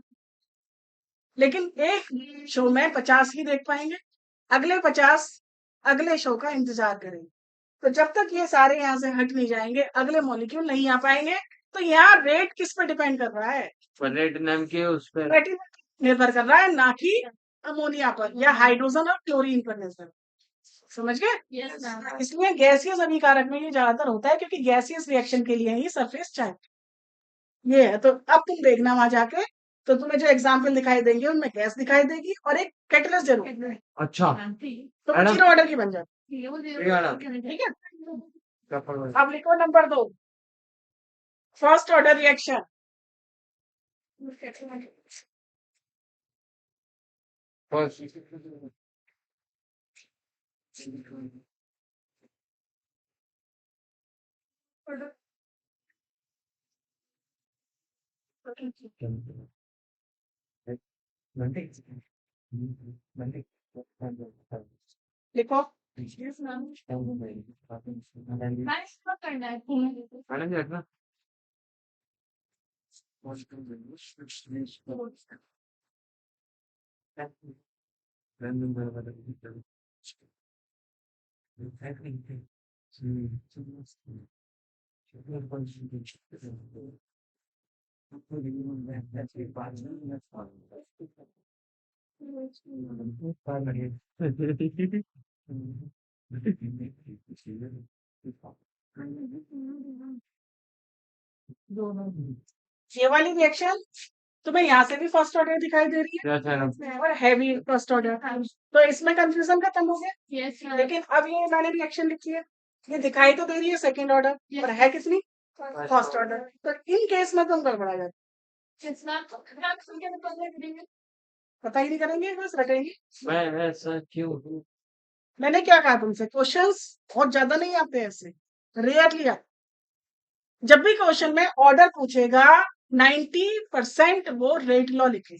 लेकिन एक शो में 50 ही देख पाएंगे, अगले 50 अगले शो का इंतजार करेंगे। तो जब तक ये सारे यहाँ से हट नहीं जाएंगे, अगले मॉलिक्यूल नहीं आ पाएंगे। तो यहाँ रेट किस पर डिपेंड कर रहा है, प्लेटिनम के उस पर निर्भर कर रहा है, ना कि अमोनिया पर या हाइड्रोजन और क्लोरीन पर निर्भर। समझ गए। Yes ma'am. इसलिए गैसियस अभिकारक में ये ज्यादातर होता है, क्योंकि गैसियस रिएक्शन के लिए ही सरफेस चाहिए। ये है, तो अब तुम देखना वहां जाके, तो तुम्हें जो एग्जाम्पल दिखाई देंगे उनमें गैस दिखाई देगी और एक कैटलिस्ट जरूर, अच्छा तो वो जीरो ऑर्डर की बन जाती मैडम। है। ठीक है, अब लिखो नंबर 2, फर्स्ट ऑर्डर रिएक्शन। लिखो। Yes, ma'am. मैंने इसको करना है मैडम जी रखना ये वाली रिएक्शन तुम्हें यहाँ से भी फर्स्ट ऑर्डर दिखाई दे रही क्या था है और हैवी फर्स्ट ऑर्डर, तो इसमें कंफ्यूजन खत्म हो गया। यस लेकिन अब ये मैंने रिएक्शन लिखी है, ये दिखाई तो दे रही है सेकंड ऑर्डर और है कितनी फर्स्ट ऑर्डर, तो इन केस में तुम गड़बड़ा जाते, यस मैम सुन के पता करेंगे पता ही नहीं करेंगे, बस रटेंगे। मैं ऐसा क्यों मैंने क्या कहा तुमसे, क्वेश्चंस बहुत ज्यादा नहीं आते ऐसे, रेयरली आते। जब भी क्वेश्चन में ऑर्डर पूछेगा 90% वो रेट लॉ लिखे,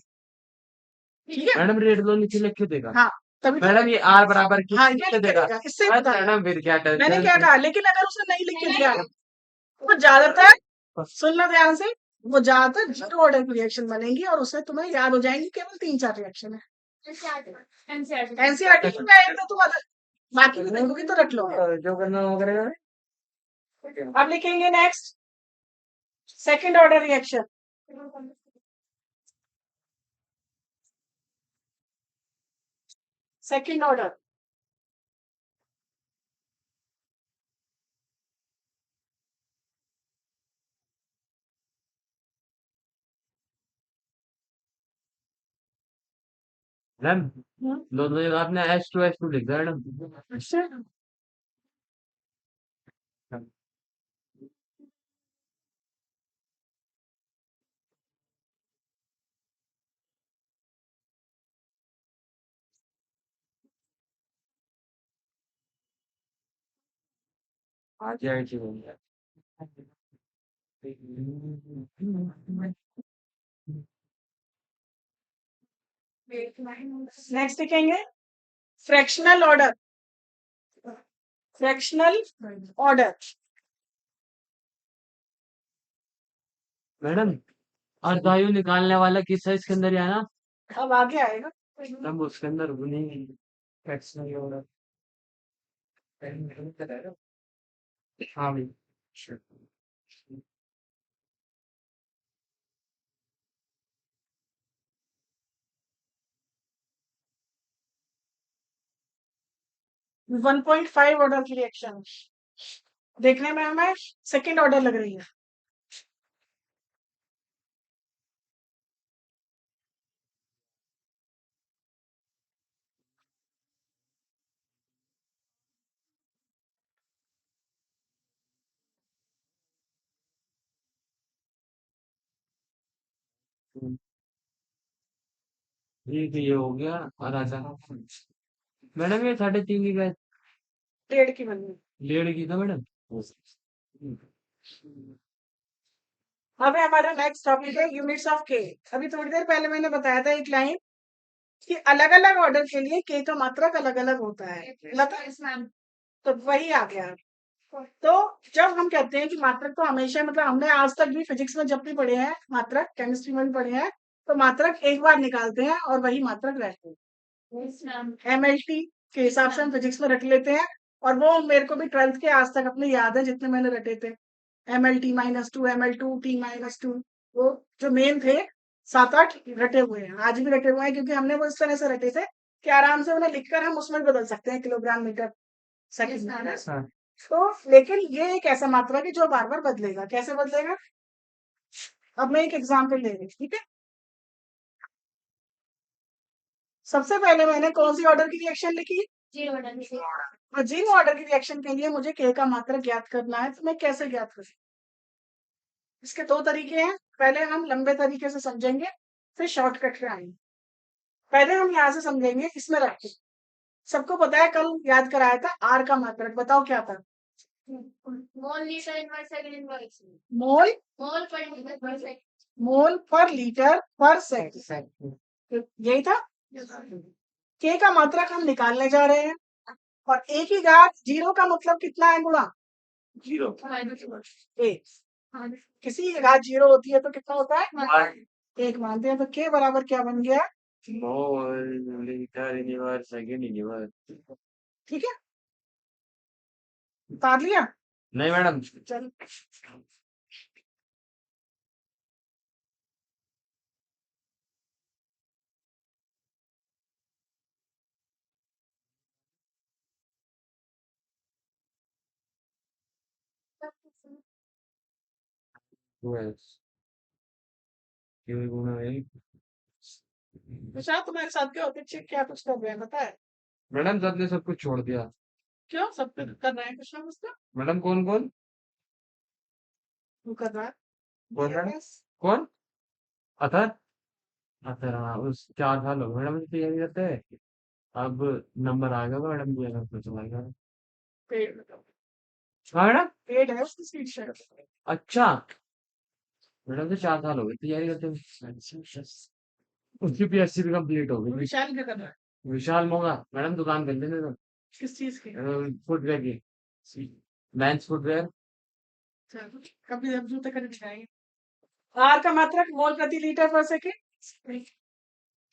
ठीक है। मैडम रेट लो नीचे लिख के देगा हाँ तभी तो मैडम ये आर बराबर क्यों हाँ लिख ये के देगा करेगा, इससे बस बता। मैडम फिर क्या मैंने क्या कहा, लेकिन अगर उसने नहीं लिख के दिया वो ज्यादातर, सुनना ध्यान से, वो ज्यादातर जीरो ऑर्डर की रिएक्शन बनेंगी और उससे तुम्हें याद हो जाएंगी केवल 3-4 रिएक्शन है। एनसीईआरटी एनसीईआरटी में एक तो तुम बाकी भी देखोगे तो रट लो। जो करना वो करेगा अब लिखेंगे next second order reaction. Second order madam दोनों जगह आपने H2 लिख दिया मैडम आज जाएगी बोल नेक्स्ट लिखेंगे fractional order. Fractional order madam अर्धायु निकालने वाला किस्सा इसके अंदर ही है ना अब आगे आएगा। तब उसके अंदर वो नहीं फ्रैक्शनल ऑर्डर हाँ भाई 1.5 ऑर्डर की रिएक्शन देखने में हमें सेकंड ऑर्डर लग रही है। ये हो गया और आजा मैडम ये 3.5 की गैस 1.5 की बनी। 1.5 की था मैडम अब हमारा नेक्स्ट टॉपिक है यूनिट्स ऑफ के। अभी थोड़ी देर पहले मैंने बताया था एक लाइन कि अलग अलग ऑर्डर के लिए के का मात्रक अलग अलग होता है, यस मैम तो वही आ गया। तो जब हम कहते हैं कि मात्रक तो हमेशा, मतलब हमने आज तक भी फिजिक्स में जब भी पढ़े हैं मात्रक, केमिस्ट्री में भी पढ़े हैं, तो मात्रक एक बार निकालते हैं और वही मात्रक रहते हैं। यस मैम एमएलटी के हिसाब से हम फिजिक्स में रख लेते हैं, और वो मेरे को भी 12th के आज तक अपने याद है जितने मैंने रटे थे। MLT-2 ML2T-2 वो जो मेन थे 7-8 रटे हुए हैं, आज भी रटे हुए हैं, क्योंकि हमने वो इस तरह से रटे थे कि आराम से उन्हें लिखकर हम उसमें भी बदल सकते हैं किलोग्राम मीटर सेकंड। तो लेकिन ये एक ऐसा मात्रा है कि जो बार बार बदलेगा। कैसे बदलेगा, अब मैं एक एग्जाम्पल ले रही हूँ, ठीक है। सबसे पहले मैंने कौन सी ऑर्डर की रिएक्शन लिखी, जी ऑर्डर और जिन ऑर्डर की रिएक्शन के लिए मुझे के का मात्रक ज्ञात करना है, तो मैं कैसे ज्ञात करूं। इसके दो तरीके हैं, पहले हम लंबे तरीके से समझेंगे फिर शॉर्टकट पे आएंगे। पहले हम यहाँ से समझेंगे, इसमें रख के सबको पता है कल याद कराया था आर का मात्रक, बताओ क्या था। मोल लीटर इन पर सेकंड इन पर मोल मोल पर लीटर पर सेकंड मोल पर लीटर पर सेकंड, सेकंड। यही था। के का मात्रक हम निकालने जा रहे हैं और ए की घात 0 का मतलब कितना है गुणा? 0। एक, किसी की घात 0 होती है तो कितना होता है? एक मानते हैं, तो के बराबर क्या बन गया? Mole litre universe second universe. ठीक है, उतार लिया। नहीं मैडम, चल, क्यों गुणा एक। विशाल तुम्हारे साथ क्या होते चेक क्या कुछ कर रहे हैं पता है? मैडम सबने सब कुछ छोड़ दिया। क्यों सब कुछ कर रहे हैं कुछ ना कुछ तो? मैडम कौन कौन तू कर रहा है? कौन मैडम Yes. कौन? अतर अतर, हाँ उस 4 साल हो गए मैडम मुझे तैयारी करते हैं। अब नंबर आ गया मैडम जी, अगर कुछ आएगा। पेड हाँ मैडम। पेड है उसकी सीट शायद। अच्छा मैडम तो 4 साल हो गए तैयारी करते हुए। उसकी पीएससी भी कंप्लीट हो वो गई। विशाल क्या कर रहा है? विशाल मोगा मैडम दुकान कर लेने तो किस चीज की? फुटवेयर की, मेंस फुटवेयर। चलो, कभी हम जूते खरीद जाएंगे। आर का मात्रक मोल प्रति लीटर पर सेकेंड,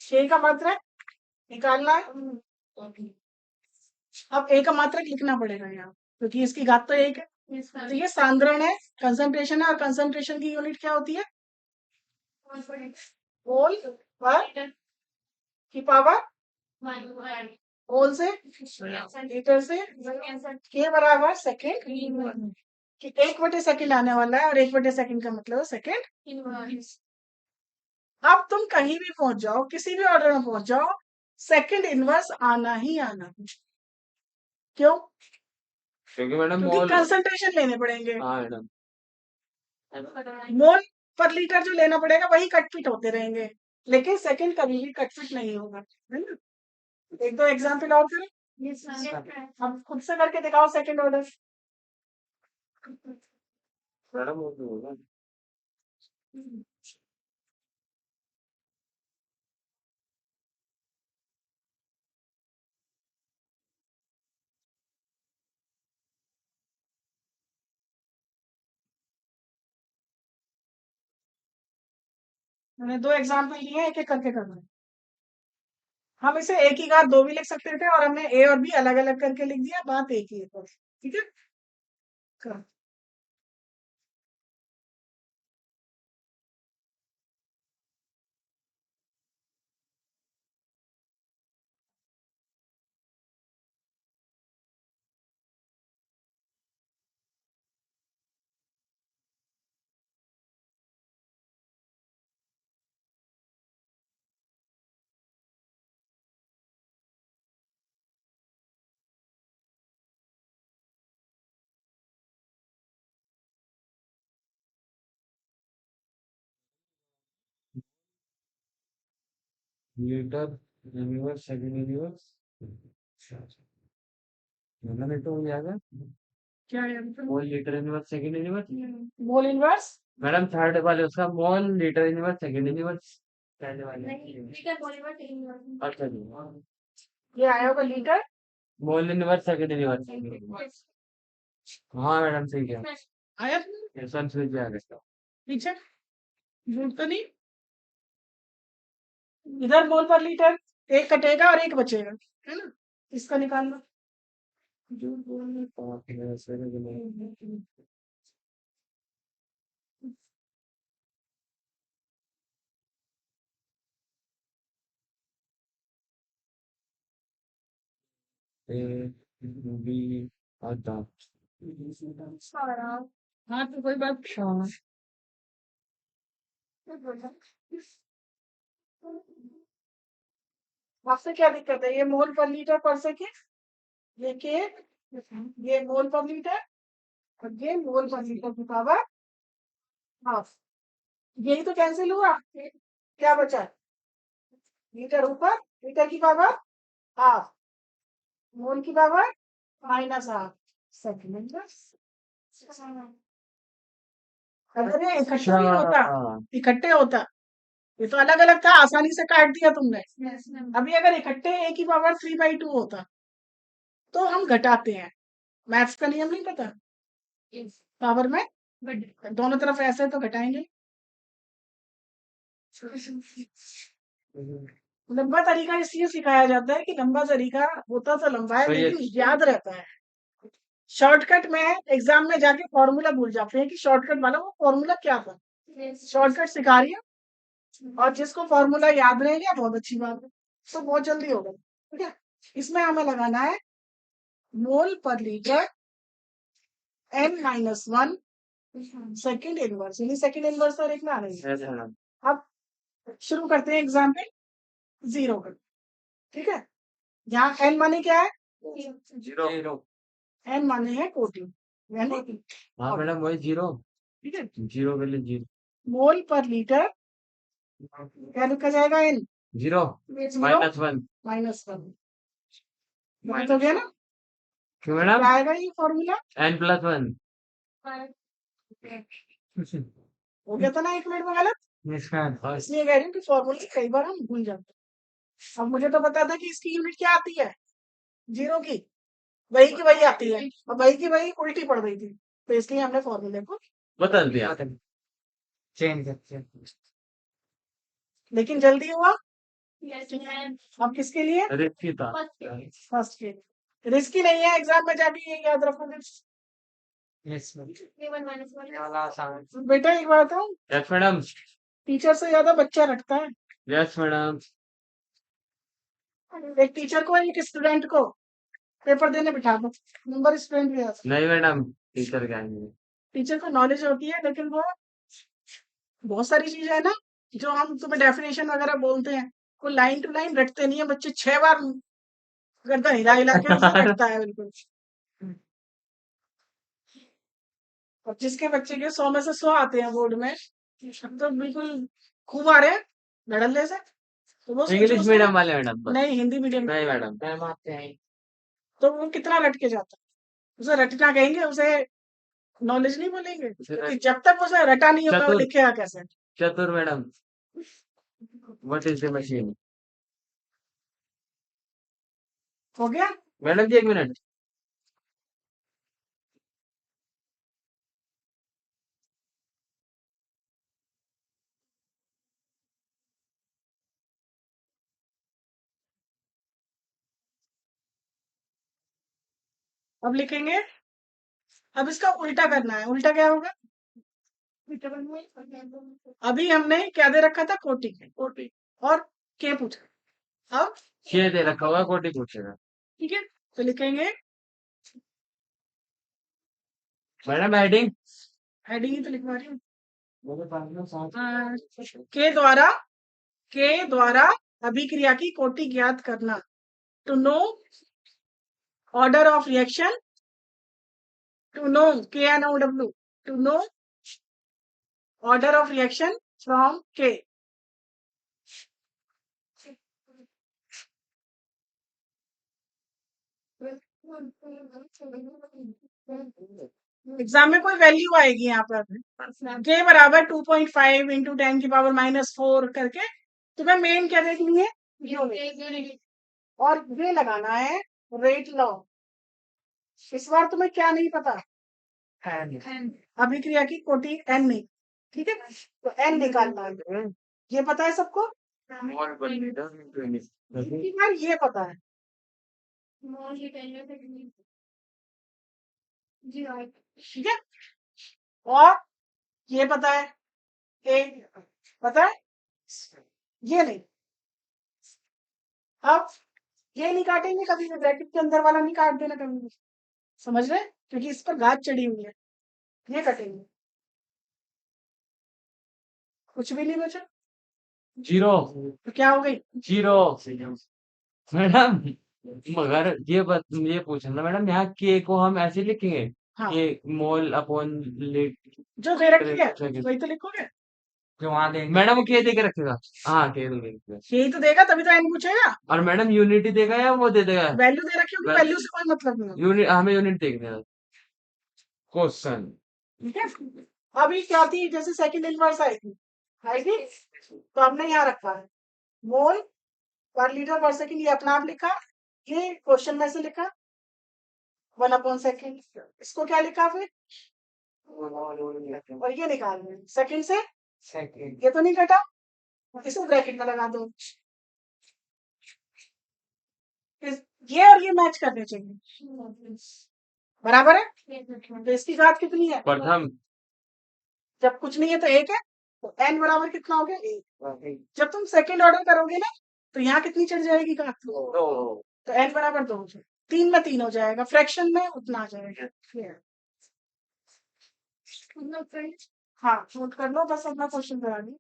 के का मात्रक निकालना है। अब ए का मात्रक लिखना पड़ेगा यहाँ क्योंकि इसकी घात तो एक है। तो ये सांद्रण है, कंसंट्रेशन है, और कंसंट्रेशन की यूनिट क्या होती है? मोल पर की पावर, मोल से लीटर से, के बराबर सेकेंड, कि 1/सेकेंड आने वाला है और 1/सेकेंड का मतलब है सेकेंड। अब तुम कहीं भी पहुंच जाओ, किसी भी ऑर्डर में पहुंच जाओ, सेकेंड इनवर्स आना ही आना। क्यों? क्योंकि मैडम क्योंकि मोल। कंसंट्रेशन लेने पड़ेंगे। हाँ मैडम। मोल पर लीटर जो लेना पड़ेगा वही कटपिट होते रहेंगे, लेकिन सेकंड कभी भी कटपिट नहीं होगा, है ना? एक दो एग्जाम्पल और करें, अब खुद से करके दिखाओ सेकंड ऑर्डर। मैडम वो तो होगा। मैंने दो एग्जाम्पल दिए, एक एक करके करना है। हम इसे एक ही बार दो भी लिख सकते थे और हमने ए और बी अलग अलग करके लिख दिया, बात एक ही है बस। ठीक है, करो। Litre universe second universe. Madam एक तो हो जाएगा। क्या है? Mole litre universe second universe. Mole inverse madam third वाले उसका mole litre universe second universe. पहले वाले। अच्छा जी। ये आया होगा लीटर। मोल यूनिवर्स सेकंड यूनिवर्स। हाँ मैडम ठीक है। आया ये संस्कृत आ गया। पीछे झूठ तो नहीं? इधर मोल पर लीटर, एक कटेगा और एक बचेगा, है ना? इसका निकालना। झूठ बोलने ए बी आता। हाँ तो कोई बात नहीं। आपसे क्या दिक्कत है? ये मोल पर लीटर पर सेकेंड, ये के, ये मोल पर लीटर, और ये मोल पर लीटर की पावर हाफ। यही तो कैंसिल हुआ, क्या बचा? लीटर ऊपर, लीटर की पावर हाफ, मोल की पावर -हाफ सेकेंड। अगर ये इकट्ठे नहीं होता, अच्छा इकट्ठे होता, ये तो अलग अलग था, आसानी से काट दिया तुमने। Yes, ma'am. अभी अगर इकट्ठे a की पावर 3/2 होता तो हम घटाते हैं। मैथ्स का नियम नहीं पता, Yes. पावर में But दोनों तरफ ऐसे तो घटाएंगे। लंबा तरीका इसलिए सिखाया जाता है कि लंबा तरीका होता तो लंबा है तो ये लेकिन याद रहता है। शॉर्टकट में एग्जाम में जाके फॉर्मूला भूल जाते हैं कि शॉर्टकट वाला वो फॉर्मूला क्या था। yes. शॉर्टकट सिखा रही है और जिसको फॉर्मूला याद रह गया बहुत अच्छी बात है, तो बहुत जल्दी होगा। ठीक है, इसमें हमें लगाना है मोल पर लीटर n-1 सेकंड इनवर्स, यानी सेकंड इनवर्स और एक में आ रही है। yes, madam. अब शुरू करते हैं एग्जाम्पल 0 कर। ठीक है, यहाँ n माने क्या है? जीरो n माने है कोटि, यानी हाँ मैडम वही जीरो ठीक है, जीरो के लिए जीरो मोल पर लीटर क्या लिखा जाएगा? n जीरो -1 -1 तो गया ना? क्यों क्या मैडम आएगा ये फॉर्मूला? n+1 हो गया था ना एक मिनट में गलत, इसलिए कह रही हूँ कि फॉर्मूला कई बार हम भूल जाते हैं। अब मुझे तो पता था कि इसकी यूनिट क्या आती है, जीरो की, वही की वही आती है, और वही की वही उल्टी पड़ गई थी, तो इसलिए हमने फॉर्मूले को बदल दिया लेकिन जल्दी हुआ। Yes, ma'am. अब किसके लिए? रिस्की था First. फर्स्ट के। रिस्की नहीं है, एग्जाम में जाके ये याद रखोगे। A1 minus 1. बेटा एक बात बताऊं, यस मैडम टीचर से ज्यादा बच्चा रखता है। यस मैडम एक टीचर को एक स्टूडेंट को पेपर देने बिठा दो, नंबर स्टूडेंट के पास। नहीं मैडम टीचर क्या नहीं टीचर को नॉलेज होती है लेकिन वो बहुत सारी चीजें है ना जो हम तुम्हें डेफिनेशन वगैरह बोलते हैं, वो लाइन टू लाइन रटते नहीं है बच्चे, 6 बार गर्दन हिला हिला के उसे रटता है बिल्कुल। और जिसके बच्चे के 100 में से 100 आते हैं बोर्ड में, तो बिल्कुल खूब आ रहे हैं धड़ल्ले से, तो वो सोचो इंग्लिश उसका मीडियम वाले मैडम बस नहीं हिंदी मीडियम, नहीं मैडम तो वो कितना रट के जाता है। उसे रटना कहेंगे, उसे नॉलेज नहीं बोलेंगे, क्योंकि जब तक उसे रटा नहीं होगा वो चतुर लिखेगा कैसे। चतुर madam what is the machine हो गया? मैडम जी एक मिनट अब लिखेंगे, अब इसका उल्टा करना है। उल्टा क्या होगा? अभी हमने क्या दे रखा था? कोटि और के पूछा, अब ये दे रखा हुआ कोटी पूछेगा ठीक है, तो लिखेंगे मैडम हेडिंग हेडिंग ही तो लिखवा रही हूँ। के द्वारा अभिक्रिया की कोटि ज्ञात करना, to know order of reaction, to know KNOW, to know order of reaction from के। एग्जाम में कोई वैल्यू आएगी यहाँ पर, के बराबर 2.5 इंटू 10⁻⁻4 करके तुम्हें मेन क्या देखनी है? यूनिट, और ये लगाना है रेट लॉ। इस बार तुम्हें क्या नहीं पता? अभिक्रिया की कोटि n नहीं, ठीक है, तो n निकालना है, ये पता है सबको? इतनी बार ये पता है, ठीक है, और ये पता है, ए पता है, ये नहीं। अब ये नहीं काटेंगे कभी भी, ब्रैकेट के अंदर वाला नहीं काट देना कभी भी, समझ रहे? क्योंकि इस पर घात चढ़ी हुई है, ये कटेंगे, कुछ भी नहीं बचा, जीरो तो क्या हो गई? जीरो मैडम मगर ये पूछना था मैडम यहाँ के को हम ऐसे लिखेंगे हाँ, के मोल अपॉन लीटर जो दे रखी है वही तो लिखोगे। मैडम वो के दे के रखेगा हाँ के दे के रखेगा यही तो देगा, तभी तो n पूछेगा। और मैडम यूनिट ही देगा या वो दे देगा वैल्यू दे रखी होगी, वैल्यू से कोई मतलब नहीं होगा, यूनिट हमें यूनिट देखना है क्वेश्चन ठीक है। अभी क्या थी, जैसे सेकंड इनवर्स आई थी, तो हमने यहाँ रखा है मोल पर लीटर पर सेकंड, ये अपना आप लिखा, ये क्वेश्चन में से लिखा 1/सेकंड, इसको क्या लिखा फिर, और ये निकाल रहे सेकंड से, सेकंड। ये तो नहीं कटा, इसे ब्रैकेट में लगा दो, ये और ये मैच करने चाहिए, बराबर है। तो इसकी घात कितनी है, प्रथम। जब कुछ नहीं है तो एक है, तो n बराबर कितना हो गया, एक। जब तुम सेकंड ऑर्डर करोगे ना, तो यहाँ कितनी चढ़ जाएगी घात, तो n बराबर 2 हो जाएगा, 3 में 3 हो जाएगा, फ्रैक्शन में उतना आ जाएगा। हाँ नोट कर लो, बस अपना क्वेश्चन करा दी।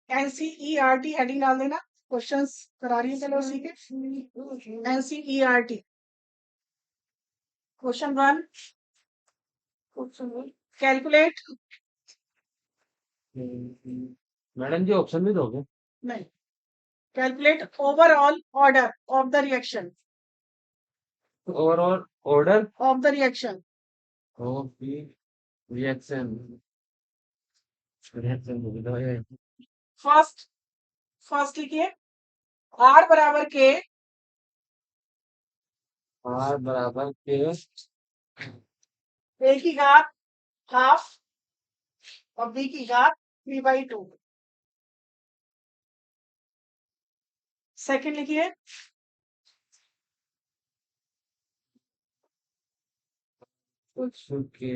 NCERT हेडिंग डाल देना, क्वेश्चंस करा रही है चलो उसी के। NCERT क्वेश्चन 1, कैलकुलेट, मैडम जी ऑप्शन भी दोगे? नहीं, calculate overall order of the reaction, overall order of the reaction, of the reaction. Reaction first लिखिए R बराबर के, आर बराबर के A की घात हाफ और B की घात 3/2। सेकंड लिखिए के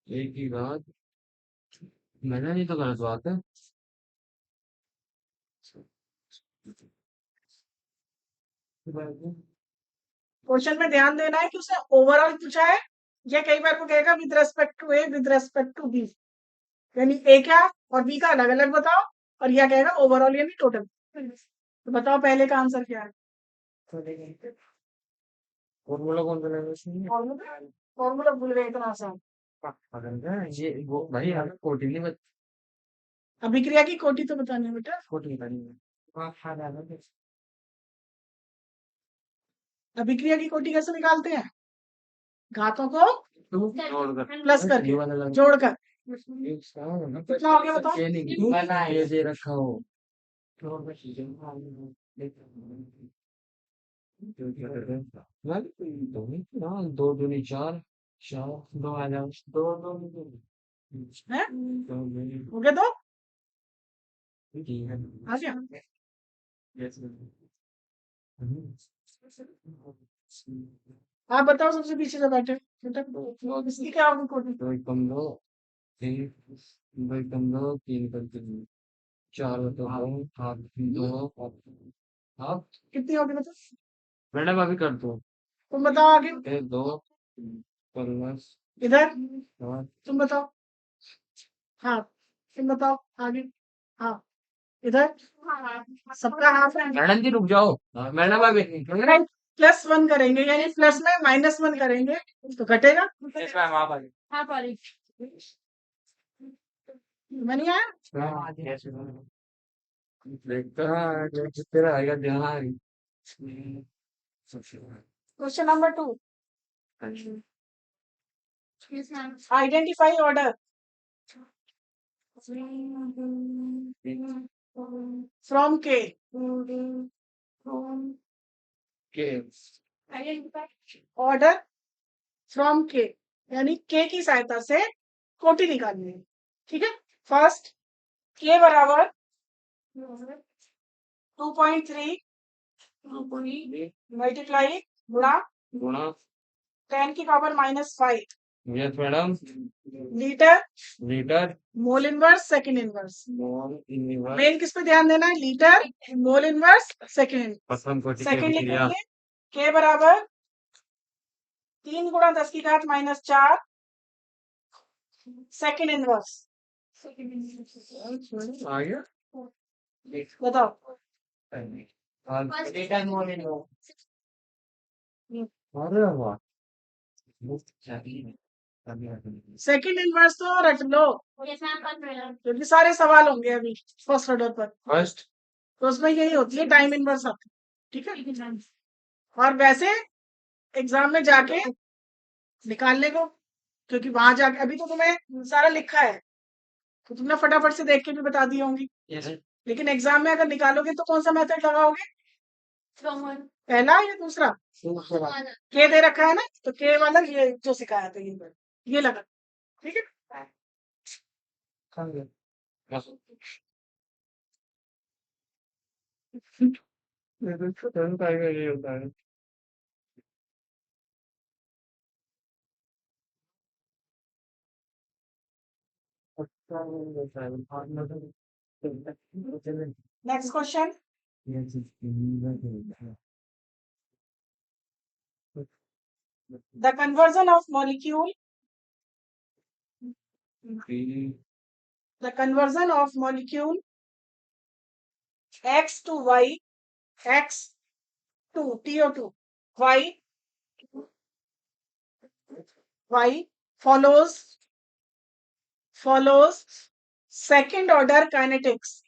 एक ही बात, मैंने नहीं तो गलत बात है। क्वेश्चन में ध्यान देना है कि उसने ओवरऑल पूछा है, या कई बार को कहेगा with respect to A with respect to B, यानी ए क्या और बी का अलग अलग बताओ, और यह कहेगा ओवरऑल यानी टोटल। तो बताओ पहले का आंसर क्या है, फॉर्मूला कौन सा लेंगे इसमें? फॉर्मूला भूल गए इतना आसान। ये वो भाई हमें कोटी नहीं बत अभिक्रिया की कोटि तो बतानी है बेटा, कोटी बतानी है। अभिक्रिया की कोटि कैसे निकालते हैं, घातों को जोड़कर प्लस करके, ये वाला लगा। जोड़कर, कितना कितना हो गया बताओ, बना ये दे रखा हो। दो दूनी चार, चार दो आ जाओ, दो दो है दो हो गया, दो तीन। आ गया। आप बताओ सबसे पीछे से बैठे बेटा, इसकी क्या होगी कोटि, दो कम दो, तीन दो कम दो, तीन कम तीन, चार दो हाथ दो हाथ। कितनी होगी मतलब, मैडम अभी कर दो, तुम बताओ आगे, एक दो प्लस इधर हाँ तुम बताओ, हाँ तुम बताओ आगे, हाँ इधर सबका हाफ है, मैडम जी रुक जाओ। मैडम अभी +1 करेंगे, यानी प्लस में -1 करेंगे तो घटेगा, हाँ पारी नहीं आया। तेरा आएगा ध्यान। Question number 2, yes ma'am identify order from के, ऑर्डर फ्रॉम के, यानी के की सहायता से कोटि निकालनी है, ठीक है। फर्स्ट के बराबर 2.3 मल्टीप्लाई गुणा गुणा 10 की power -5 yes madam litre litre mole inverse second inverse. Mole inverse main किस पे ध्यान देना है, लीटर मोल इनवर्स सेकंड। प्रथम कोटि की सेकंड अभिक्रिया। लिखेंगे के बराबर 3 × 10⁻⁴ सेकंड इनवर्स आ गया बताओ। रिटर्न मोड इन लो। अरे वाह सेकंड इनवर्स तो रट लो Yes, ma'am, controller. क्योंकि सारे सवाल होंगे अभी फर्स्ट ऑर्डर पर, फर्स्ट तो उसमें यही होती है टाइम इनवर्स आती है, ठीक है। और वैसे एग्जाम में जाके निकालने को, क्योंकि वहां जाके अभी तो तुम्हें सारा लिखा है तो तुमने फटाफट से देख के भी बता दी होंगी, लेकिन एग्जाम में अगर निकालोगे तो कौन सा मेथड लगाओगे, From one. पहला या दूसरा? One. के दे रखा है ना, तो के वाला ये जो सिखाया था ये लगा, ठीक है। ये होता है next question, the conversion of molecule, the conversion of molecule X to Y, X to TO2, Y follows second order kinetics,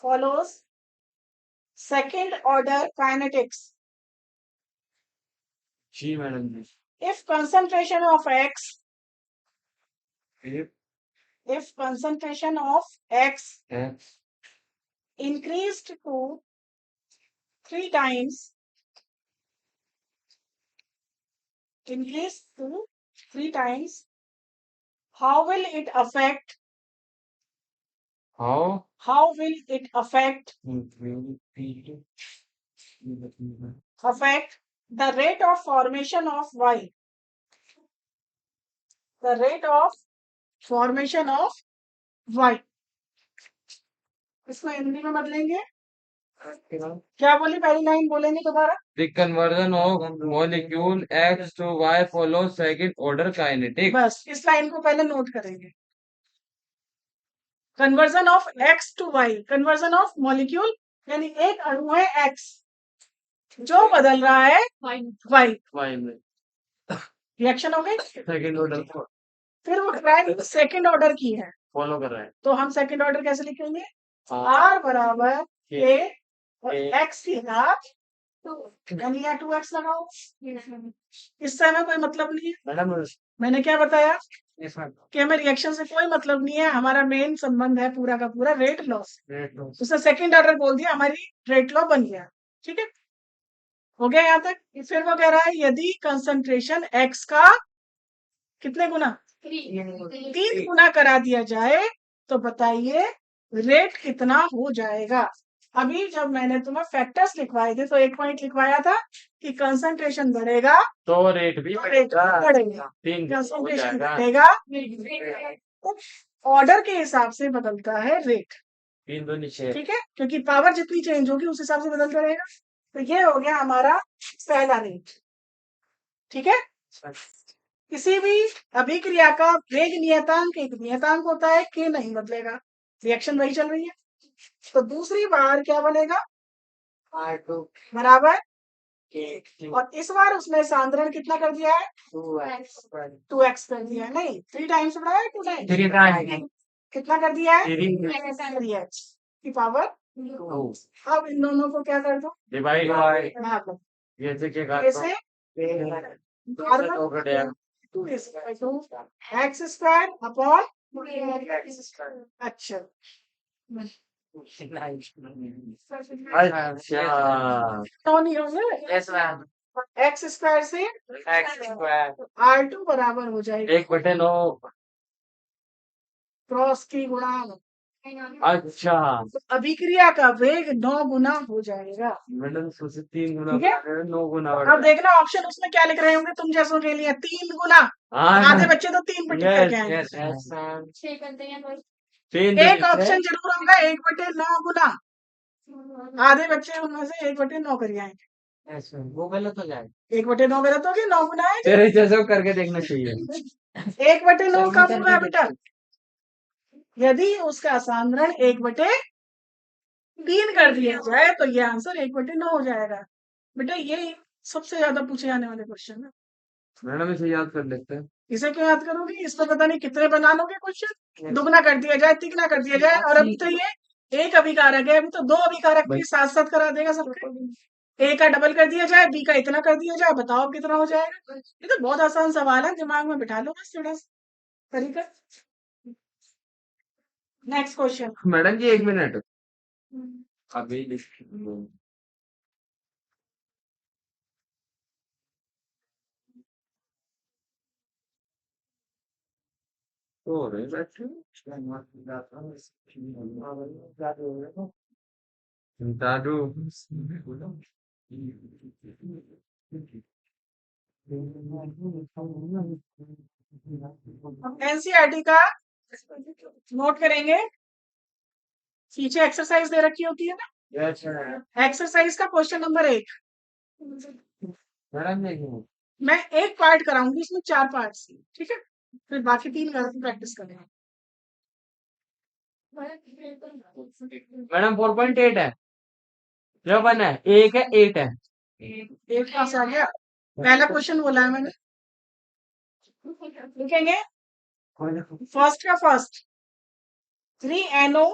follows second order kinetics. जी madam ji If concentration of X, फिर if concentration of X X increased to 3 times, increased to 3 times, how will it affect, how how will it affect the rate of formation of Y, the rate of formation of Y. इसको हिंदी में बदलेंगे, क्या बोली पहली line बोलेंगे दोबारा? The conversion of molecule X to Y follows second order kinetics. बस इस लाइन को पहले नोट करेंगे, conversion of X to Y, conversion of molecule यानी एक अणु है X जो बदल रहा है Y, Y में रिएक्शन हो गई, second order को फिर वो ट्रायल सेकंड ऑर्डर की है, follow कर रहा है तो हम सेकंड ऑर्डर कैसे लिखेंगे, हाँ R बराबर K और X की घात 2, यानी यहाँ 2x लगाओ, इससे हमें कोई मतलब नहीं है। मैडम मैंने क्या बताया इसमें कि हमें रिएक्शन से कोई मतलब नहीं है, हमारा मेन संबंध है पूरा का पूरा रेट लॉस, उसने सेकंड ऑर्डर बोल दिया, हमारी रेट लॉ बन गया, ठीक है, हो गया यहाँ तक। फिर वो कह रहा है यदि कंसंट्रेशन x का कितने गुना, 3 गुना करा दिया जाए तो बताइए रेट कितना हो जाएगा। अभी जब मैंने तुम्हें फैक्टर्स लिखवाए थे तो एक पॉइंट लिखवाया था कि कंसंट्रेशन बढ़ेगा तो रेट भी रेट बढ़ेगा, 3 हो कंसंट्रेशन जाएगा बढ़ेगा, ऑर्डर के हिसाब से बदलता है रेट, 3 2 6 ठीक है, क्योंकि पावर जितनी चेंज होगी उस हिसाब से बदलता रहेगा। तो ये हो गया हमारा पहला रेट, ठीक है। किसी भी अभिक्रिया का वेग नियतांक एक नियतांक होता है, के नहीं बदलेगा, रिएक्शन वही चल रही है, तो दूसरी बार क्या बनेगा, R2 बराबर, K और इस बार उसने सांद्रण कितना कर दिया है, 2x 2x कर दिया है, नहीं 3 टाइम्स बढ़ाया है, 2 टाइम्स 3 टाइम कितना कर दिया है, 3 3x की पावर 2। अब इन दोनों को क्या कर दो, डिवाइड यहाँ पर ये से क्या ऐसे हो गया एक्स स्क्वायर अपॉन, अच्छा अच्छा तो नहीं होंगे, Yes ma'am. एक्स स्क्वायर से X square. R2 बराबर हो जाएगा 1/9 क्रॉस की गुणा, अच्छा तो अभिक्रिया का वेग 9 गुना हो जाएगा, मैडम सोचे 3 गुना ठीक है? बढ़ रहे हैं, 9 गुना बढ़ अब रहे देखना ऑप्शन उसमें क्या लिख रहे होंगे तुम जैसों के लिए, 3 गुना, हैं। आधे बच्चे तो 3 पे टिक करके आएंगे, यस Yes ma'am. 6 करते हैं कोई। 3 एक ऑप्शन जरूर होगा 1/9 गुना, आधे बच्चे उनमें से 1/9 कर आएंगे, ऐसे वो गलत हो जाएगा। 1/9 गलत हो गया, 9 गुना है तेरे जैसे करके देखना चाहिए। 1/9 सभी कब होगा करके बेटा? यदि उसका साधारण 1/3 कर दिया जाए तो ये आंसर 1/9 हो जाएगा। बेटा ये सबसे ज्यादा पूछे जाने वाले क्वेश्चन है। मैडम इसे याद कर लेते हैं। इसे क्यों याद करोगे? इस पर पता नहीं कितने बना लोगे क्वेश्चन। दुगना कर दिया जाए, तिगना कर दिया जाए, और अभी तो ये एक अभिकारक है, अभी तो 2 अभिकारक के साथ साथ करा देगा सबके। ए का डबल कर दिया जाए, बी का इतना कर दिया जाए, बताओ कितना हो जाएगा? ये तो बहुत आसान सवाल है, दिमाग में बिठा लो बस थोड़ा सा तरीका। Next question. मैडम जी 1 मिनट अभी तो रहे बैठे दादू। एनसीईआरटी का नोट करेंगे, पीछे एक्सरसाइज दे रखी होती है ना, एक्सरसाइज का क्वेश्चन नंबर 1। मैडम देखिए मैं एक पार्ट कराऊंगी, इसमें 4 पार्ट्स, ठीक है? फिर बाकी 3 घर में प्रैक्टिस करेंगे। मैडम 4.8 है जो 1 है, 1 है 8 है। एक कहाँ से आ गया? पहला क्वेश्चन बोला है मैंने, लिखेंगे फर्स्ट का फर्स्ट 3NO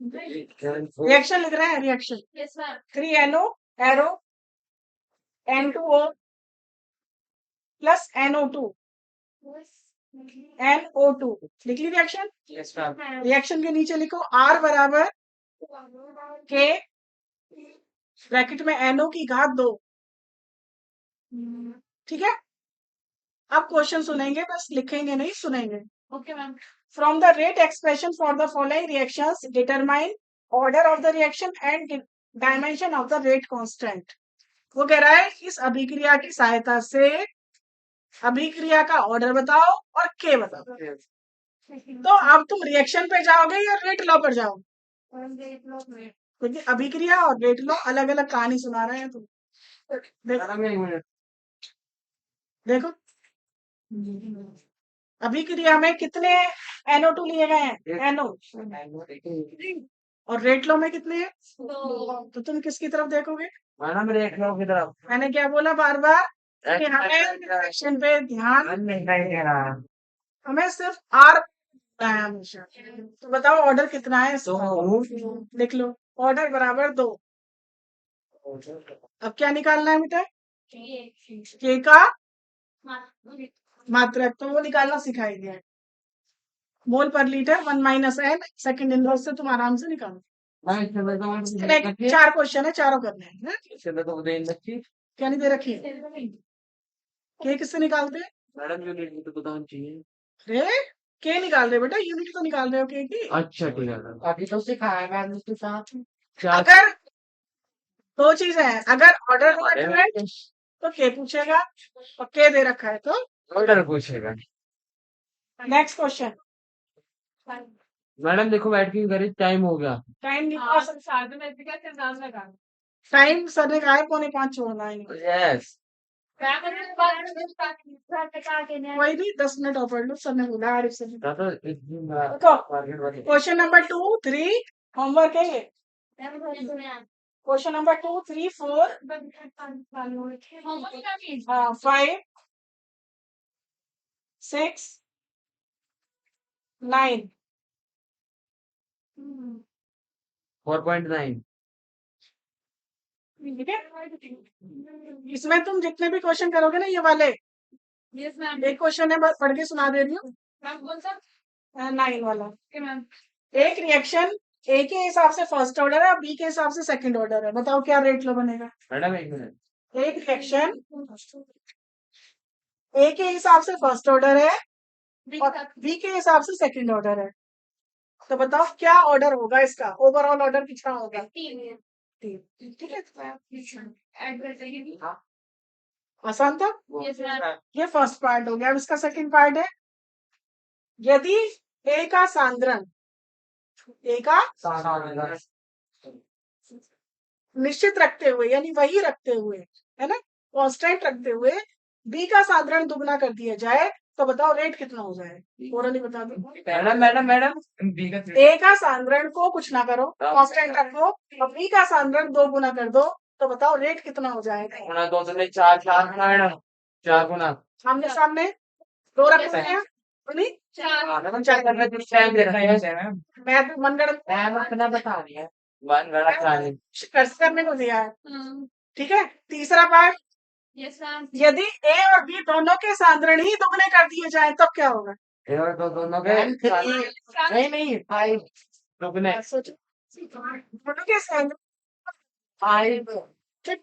रिएक्शन लिख रहे हैं, reaction yes ma'am 3NO arrow N2O plus NO2 NO2 लिख ली रिएक्शन। Yes ma'am. रिएक्शन के नीचे लिखो R बराबर K ब्रैकेट में NO की घात 2, ठीक है? अब क्वेश्चन सुनेंगे, बस लिखेंगे नहीं, सुनेंगे। Okay ma'am From the rate expression for the following reactions, determine order of the reaction and dimension of the rate constant। वो कह रहा है इस अभिक्रिया की सहायता से अभिक्रिया का ऑर्डर बताओ और के बताओ। तो अब तुम रिएक्शन पे जाओगे या रेट लॉ पर जाओगे? क्योंकि अभिक्रिया और रेट लॉ अलग अलग कहानी सुना रहे हैं तुम। देखो मैडम 1 मिनट देखो, अभिक्रिया में कितने NO2 लिए गए हैं? NO। और रेट लॉ में कितने हैं? तो तुम किसकी तरफ देखोगे? मैडम देख लो की तरफ मैंने क्या बोला बार बार कि हमें रिएक्शन पे ध्यान, नहीं दे रहा। हमें सिर्फ R है हमेशा। तो बताओ ऑर्डर कितना है इसका? लिख लो, ऑर्डर बराबर 2। अब क्या निकालना है बेटा? के का मात्रक, तो वो निकालना सिखाई दिया है। मोल पर लीटर 1 - n सेकंड इनवर्स से तुम आराम से निकालो। मैं इसमें 4 क्वेश्चन है, चारों करने हैं। तो दे रखी क्या नहीं दे रखी है? के किससे निकालते हैं? मैडम यूनिट तो बताना चाहिए। अरे के निकाल रहे बेटा, यूनिट तो निकाल रहे हो के की। अच्छा ठीक है अभी तो सिखाया मैम उसके साथ। चार अगर 2 चीजें हैं, अगर ऑर्डर है तो के पूछेगा और के दे रखा है तो ऑर्डर पूछेगा। Next question. मैडम देखो बैठ के करी टाइम हो गया। टाइम लगा टाइम सर ने कहा है 4:45 छोड़ना है। यस कोई नहीं, 10 मिनट और पढ़ लो, सर ने बोला आरिफ सर ने। तो इतनी क्वेश्चन नंबर 2 3 होमवर्क है ये। क्वेश्चन नंबर 2 3 4 5 6 9 4.9 ठीक है? इसमें तुम जितने भी क्वेश्चन करोगे ना ये वाले, यस मैम एक क्वेश्चन है बस पढ़ के सुना दे रही हूँ। मैम कौन सा 9 वाला। ओके मैम एक रिएक्शन ए के हिसाब से फर्स्ट ऑर्डर है, बी के हिसाब से सेकंड ऑर्डर है, बताओ क्या रेट लो बनेगा? मैडम 1 मिनट एक रिएक्शन ए के हिसाब से फर्स्ट ऑर्डर है और बी के हिसाब से सेकंड ऑर्डर है, तो बताओ क्या ऑर्डर होगा इसका? ओवरऑल ऑर्डर कितना होगा? 3 ठीक है, ऐड कर देंगे आसान था। यस मैम ये फर्स्ट पार्ट हो गया। अब इसका सेकंड पार्ट है, यदि ए का सांद्रण निश्चित रखते हुए यानी वही रखते हुए, है ना, कांस्टेंट रखते हुए बी का साधारण दुगना कर दिया जाए तो बताओ रेट कितना हो जाए, ओरली बता दो। मैडम मैडम मैडम बी का ए का साधारण को कुछ ना करो, कांस्टेंट रखो और बी का साधारण 2 गुना कर दो तो बताओ रेट कितना हो जाएगा। गुना 2 से 4 4 गुना मैडम 4 गुना सामने सामने 2 रखते हैं नहीं, मैडम 4 करने कुछ टाइम दे रहा है मैम मैं तो मनगढ़ंत मैम अपना बता रही है। वन गड़ा चाली खर्च करने को दिया है। ठीक है, तीसरा पार्ट, यस मैम। यदि ए और बी दोनों के साधारण ही दुगने कर दिए जाए तब क्या होगा। और दो दोनों के मैम नहीं 5 दुगने सोचो, दोनों के साधारण 5 ठीक,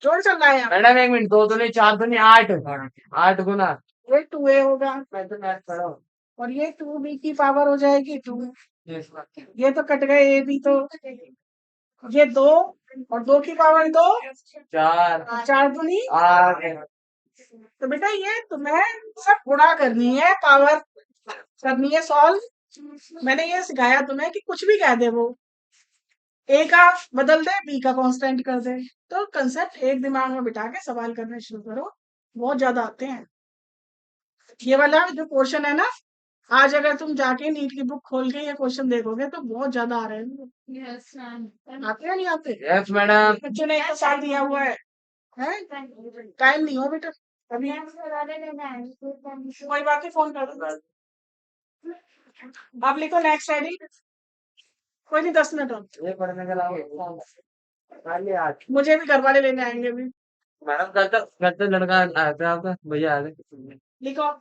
जोड़ चलना है यहाँ मैडम 1 मिनट 2 दूनी 4 दूनी 8 8 गुना पे। ये 2a होगा मैं तो मैथ पढ़ा हूँ और ये 2b की पावर हो जाएगी 2, यस मैम ये तो कट गए ए बी, तो ये 2 और 2 की पावर 2, 4 4 दूनी। 8 तो बेटा ये तुम्हें सब गुणा करनी है, पावर करनी है सॉल्व। मैंने ये सिखाया तुम्हें कि कुछ भी कह दे वो, ए का बदल दे बी का कांस्टेंट कर दे, तो कंसेप्ट एक दिमाग में बिठा के सवाल करने शुरू करो, बहुत ज्यादा आते हैं। ये वाला जो क्वेश्चन है ना, आज अगर तुम जाके नीट की बुक खोल के ये क्वेश्चन देखोगे तो बहुत ज्यादा आ रहे हैं। Yes ma'am. आते हैं नहीं आते, यस मैडम बच्चों ने 1 साल दिया हुआ है, टाइम नहीं हो बेटा अभी। कोई बात नहीं, फोन कर दो आप, लिखो नेक्स्ट आईडी, कोई नहीं 10 मिनट और, ये पढ़ने के अलावा खाली 8 मुझे भी घर वाले लेने आएंगे अभी। मैडम कल तक लड़का आया था आपका भैया आए थे लिखो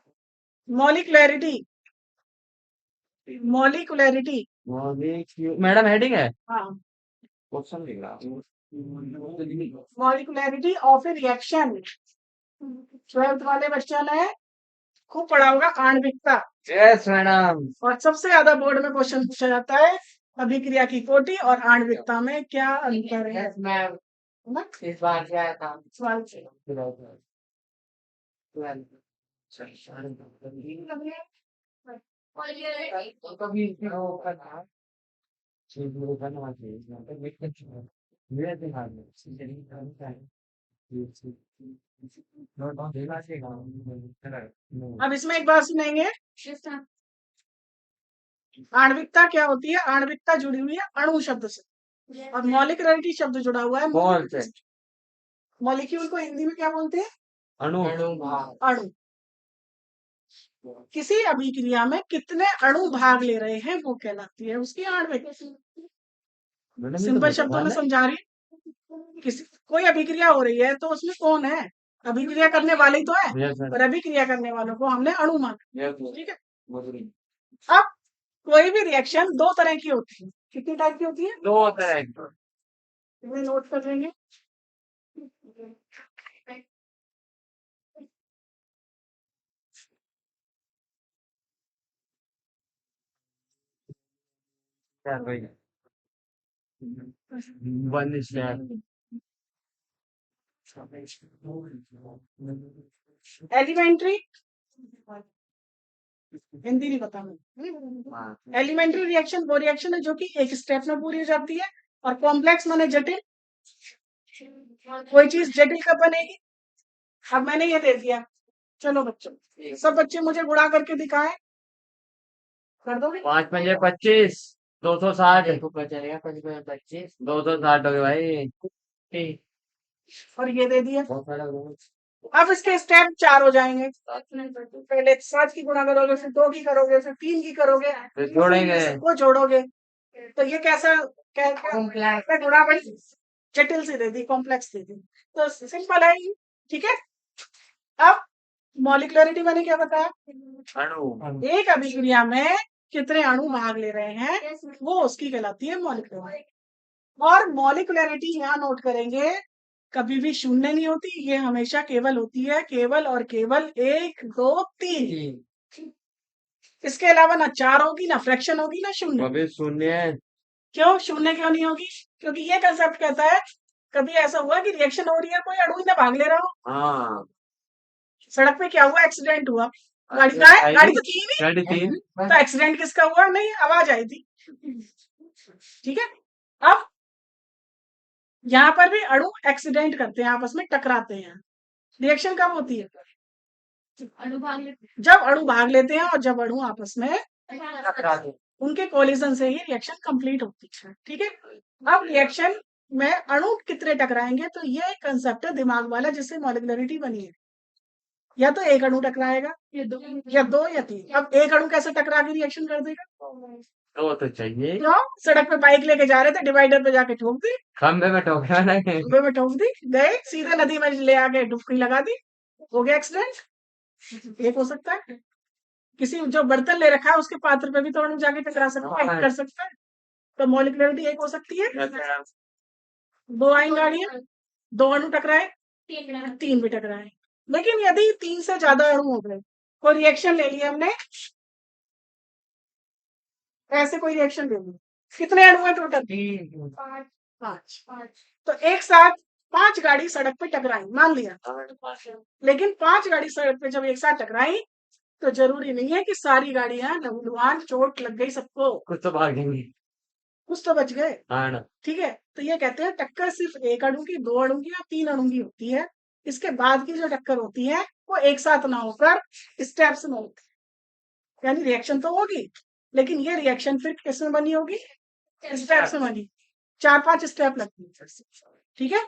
मॉलिक्युलैरिटी, मॉलिक्युलैरिटी, मैडम हेडिंग है हाँ, क्वेश्चन लिख रहा हूँ मॉलिक्युलैरिटी ऑफ ए रिएक्शन। 12th वाले बच्चों ने खूब पढ़ा होगा आणविकता, यस मैडम और सबसे ज्यादा बोर्ड में क्वेश्चन पूछा जाता है अभिक्रिया की कोटि और आणविकता में क्या अंतर है। यस मैम है ना? इस बार क्या आया था सवाल से। 12 और कभी वो करना अब इसमें एक बात सुनेंगे, यस मैम। आणविकता क्या होती है। आणविकता जुड़ी हुई है अणु शब्द से और मॉलिक्युलरिटी शब्द जुड़ा हुआ है कौन से मॉलिक्यूल को हिंदी में क्या बोलते हैं, अणु भाग अणु। किसी अभिक्रिया में कितने अणु भाग ले रहे हैं वो कहलाती है उसकी आणविक। सिंपल शब्दों में समझा रही हूँ। किसी कोई अभिक्रिया हो रही है तो उसमें कौन है, अभिक्रिया करने वाले ही तो है, यस और अभिक्रिया करने वालों को हमने अणु माना। यस ठीक है, अब कोई भी रिएक्शन 2 तरह की होती है, कितनी टाइप की होती है, दो होता है इन्हें नोट कर लेंगे। वन स्लैब एलिमेंट्री, हिंदी नहीं पता मुझे। एलिमेंट्री रिएक्शन वो रिएक्शन है जो कि एक स्टेप में पूरी हो जाती है, और कॉम्प्लेक्स माने जटिल, कोई चीज जटिल कब बनेगी। अब मैंने ये दे दिया, चलो बच्चों सब बच्चे मुझे गुणा करके दिखाएं, कर दोगे। 5 पंजे 25 260 को बचेगा 25 260 हो गए भाई और ये दे दिया। बहुत सारा हो अब इसके स्टेप 4 हो जाएंगे, पहले 7 की गुणा करोगे, फिर 2 की करोगे, फिर 3 की करोगे, फिर जोड़ेंगे सबको जोड़ोगे। तो ये कैसा कॉम्प्लेक्स गुणा बड़ी जटिल से दे दी, कॉम्प्लेक्स दे दी, तो सिंपल है ये। ठीक है, अब मॉलिक्युलरिटी मैंने क्या बताया, अणु एक अभिक्रिया में कितने अणु भाग ले रहे हैं वो उसकी कहलाती है मॉलिक्युलरिटी। और मॉलिक्युलरिटी यहाँ नोट करेंगे कभी भी शून्य नहीं होती, ये हमेशा केवल होती है केवल और केवल 1 2 3। इसके अलावा ना 4 होगी, ना फ्रैक्शन होगी, ना शून्य। कभी शून्य क्यों शून्य क्यों नहीं होगी, क्योंकि ये कंसेप्ट कहता है कभी ऐसा हुआ कि रिएक्शन हो रही है कोई अणु ही ना भाग ले रहा हो। हाँ सड़क पे क्या हुआ, एक्सीडेंट हुआ, गाड़ी का है, गाड़ी तो थी ही नहीं, गाड़ी 3 तो एक्सीडेंट किसका हुआ, नहीं आवाज आई थी। ठीक है, अब यहाँ पर भी अणु एक्सीडेंट करते हैं, आपस में टकराते हैं। रिएक्शन कब होती है? अनुभाग लेते जब अणु भाग लेते हैं और जब अणु आपस में हैं। टकरा दे। उनके कोलिजन से ही रिएक्शन कंप्लीट होती है। ठीक है, अब रिएक्शन में अणु कितने टकराएंगे, तो ये एक कंसेप्ट है दिमाग वाला जिससे मॉलिक्युलरिटी बनी है। या तो एक अणु टकराएगा ये दो या दो या तीन। अब एक अणु कैसे टकरा के रिएक्शन कर देगा? तो चाहिए क्यों? सड़क पे बाइक लेके जा रहे थे, डिवाइडर पे जाके ठोक दी, खंबे में ठोकरा ना है। खंबे में ठोक दी, गए सीधे नदी में ले आके डुबकी लगा दी, हो गया एक्सीडेंट। एक हो सकता है। किसी जो बर्तन ले रखा है उसके पात्र पे भी तो अणु जाके टकरा सकता है, हिट कर सकता है। तो मॉलिक्युलरिटी एक हो सकती है। दो आई गाड़ियां, दो अणु टकराए, तीन तीन भी टकराए। लेकिन यदि तीन से ज्यादा अणु हो गए, कोई रिएक्शन ले लिया हमने, ऐसे कोई रिएक्शन ले लिया, कितने अणु है टोटल? पाँच पांच। पाँच तो एक साथ पांच गाड़ी सड़क पे टकराई, मान लिया। लेकिन पांच गाड़ी सड़क पे जब एक साथ टकराई तो जरूरी नहीं है कि सारी गाड़ियां नौजवान चोट लग गई सबको, कुछ तो भागेंगे। कुछ तो बच गए। हाँ ना। ठीक है, तो ये कहते हैं टक्कर सिर्फ एक अणु की, दो अणु की या तीन अणु की होती है। इसके बाद की जो टक्कर होती है वो एक साथ ना होकर स्टेप्स में होती है। यानी रिएक्शन तो होगी, लेकिन ये रिएक्शन फिर किसमें बनी होगी? स्टेप्स में बनी, चार पांच स्टेप लगती है। ठीक है,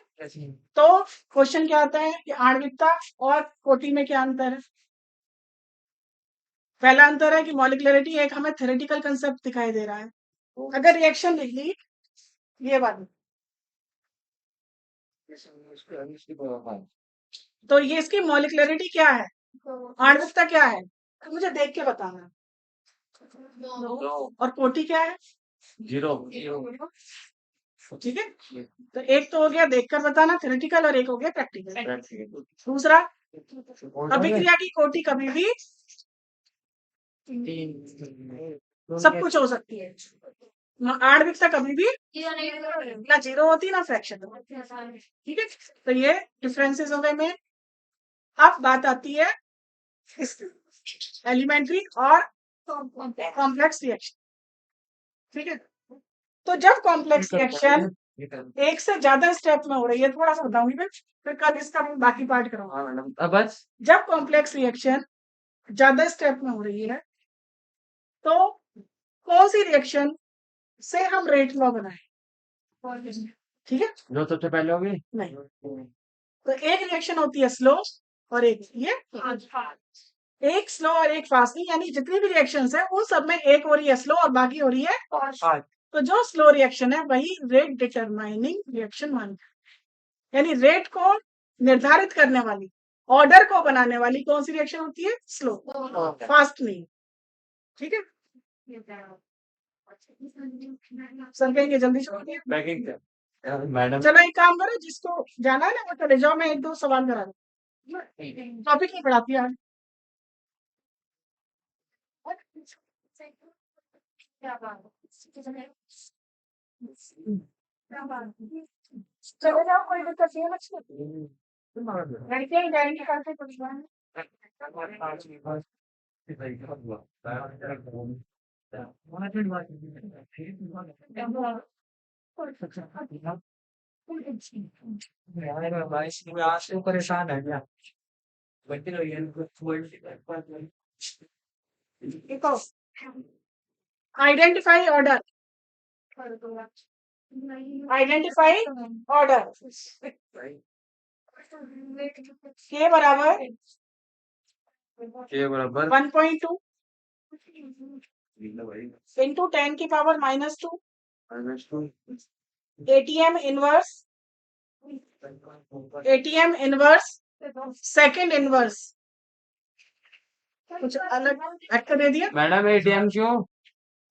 तो क्वेश्चन क्या आता है कि आणविकता और कोटि में क्या अंतर है? पहला अंतर है कि मॉलिक्युलरिटी एक हमें थ्योरेटिकल कंसेप्ट दिखाई दे रहा है। अगर रिएक्शन लिख ली ये वाली, तो ये इसकी मॉलिक्युलरिटी क्या है, आणविकता क्या है, तो मुझे देख के बताना। और कोटि क्या है? जीरो। ठीक है, तो एक तो हो गया देखकर बताना थ्योरेटिकल, और एक हो गया प्रैक्टिकल। दूसरा, अभिक्रिया की कोटि कभी भी सब कुछ हो सकती है, आणविकता कभी भी ना जीरो होती ना फ्रैक्शन होती। ठीक है, तो ये डिफरेंसेस हो गए में। अब बात आती है एलिमेंट्री और कॉम्प्लेक्स रिएक्शन। ठीक है, तो जब कॉम्प्लेक्स रिएक्शन एक से ज्यादा स्टेप में हो रही है, थोड़ा सा बताऊंगी मैं, फिर कल इसका मैं बाकी पार्ट कराऊंगा। हाँ मैडम, अब बस जब कॉम्प्लेक्स रिएक्शन ज्यादा स्टेप में हो रही है तो कौन सी रिएक्शन से हम रेट लॉ बनाए? ठीक है, जो सबसे पहले होगी। नहीं, तो एक रिएक्शन होती है स्लो और एक ये एक स्लो और एक फास्ट, नहीं यानी जितनी भी रिएक्शंस है उन सब में एक हो रही है स्लो और बाकी हो रही है फास्ट। तो जो स्लो रिएक्शन है वही रेट डिटरमाइनिंग रिएक्शन मानता है। यानी रेट को निर्धारित करने वाली, ऑर्डर को बनाने वाली कौन सी रिएक्शन होती है? स्लो, फास्ट नहीं। ठीक है, सर कहेंगे जल्दी छोड़िए। Packing madam. चलो एक काम करो, जिसको जाना है ना वो चले जाओ, मैं एक दो सवाल करा दूं, टॉपिक नहीं पढ़ाती आज। चले जाओ, कोई दिक्कत नहीं है बच्चे, लड़के ही जाएंगे कल से कुछ बात आज तो परेशान है क्या? देखो, आइडेंटिफाई ऑर्डर, आइडेंटिफाई ऑर्डर के बराबर के बराबर 1.2 इंटू 10 की power -2 ATM inverse, ATM inverse second inverse, कुछ अलग एक्टर दे दिया। मैडम एटीएम क्यों?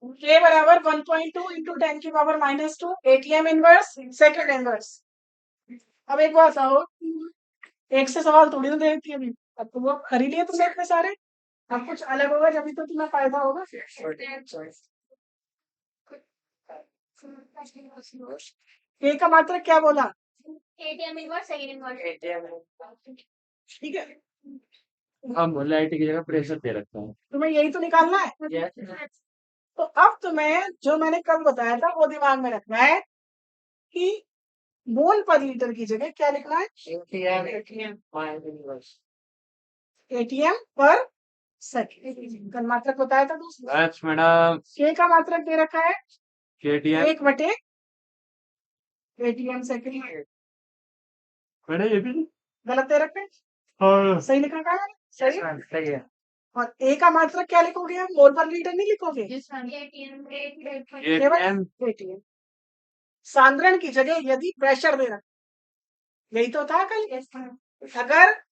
के बराबर 1.2 इंटू 10 की power -2 ATM inverse second inverse. अब एक बात आओ, एक से सवाल थोड़ी ना देती है अभी, अब तो वो कर ही लिए तुमने इतने सारे, अब कुछ अलग होगा जब तो तुम्हें फायदा होगा। के का मात्रक क्या बोला? ATM inverse second inverse. ठीक है, अब लाइट की जगह प्रेशर दे रखता हूँ। तुम्हें यही तो निकालना है। तो अब तुम्हें जो मैंने कल बताया था वो दिमाग में रखना है कि मोल पर लीटर की जगह क्या लिखना है? एटीएम पर सेकेंड। कल मात्रक बताया था दूसरा। Yes madam. के का मात्रक दे रखा है केटीएम 1/, एटीएम सेकेंड। मैडम ये भी गलत दे रखे, हाँ सही लिखा का है? सही। सही है। और ए का मात्रक क्या लिखोगे? आप मोल पर लीटर नहीं लिखोगे, केवल एटीएम एटीएम। सांद्रण की जगह यदि प्रेशर दे रखा, यही तो था कल। अगर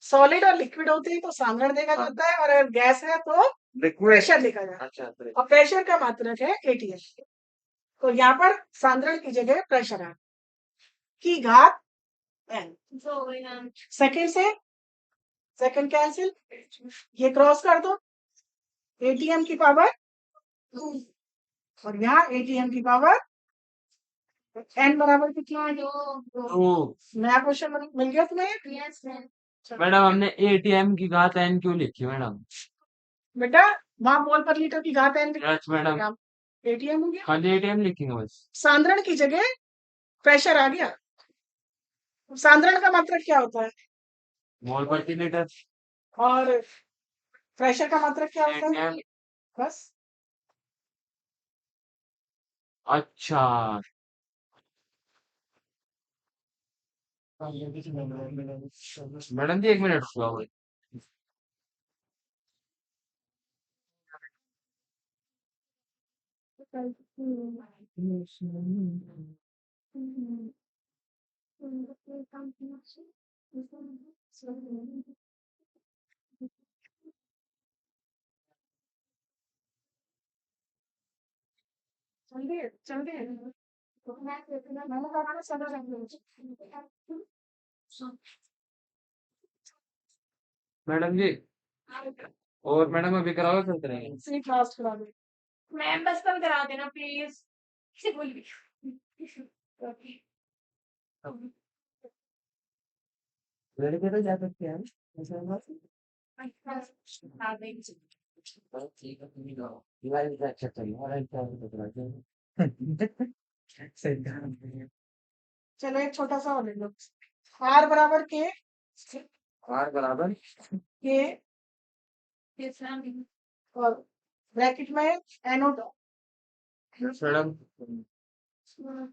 सॉलिड और लिक्विड होते हैं तो सांद्रण देखा जाता है, और अगर गैस है तो प्रेशर लिखा जाता है। अच्छा और प्रेशर का मात्रक है एटीएम। तो यहाँ पर सांद्रण की जगह प्रेशर है की घात n। सेकंड से सेकंड कैंसिल, ये क्रॉस कर दो, एटीएम की पावर 2, और यहाँ एटीएम की पावर n बराबर कितना है? 2। नया क्वेश्चन मिल गया तुम्हें? मैडम हमने एटीएम की घात एन क्यों लिखी मैडम? बेटा वहां मोल पर लीटर की घात n यस मैडम। एटीएम हो गया। खाली एटीएम लिखेंगे बस। सांद्रण की जगह प्रेशर आ गया। सांद्रण का मात्रक क्या होता है? मोल प्रति लीटर। और प्रेशर का मात्रक क्या होता है? एटीएम। बस। अच्छा मैडम जी 1 मिनट रुको। जल्दी मैंने कहा ना समझ आ गया। मैडम जी और मैडम अभी कराओ चलते रहेंगे। सीट लास्ट करा दो। मैम बस कम करा देना प्लीज। लड़के तो जा सकते हैं ऐसा बात ठीक है तुम ही जाओ। लाइव अच्छा चलिए लाइव क्या होता सही कहा। चलो एक छोटा सा और ले लो। आर बराबर के आर बराबर के और ब्रैकेट में NO2 यस मैडम।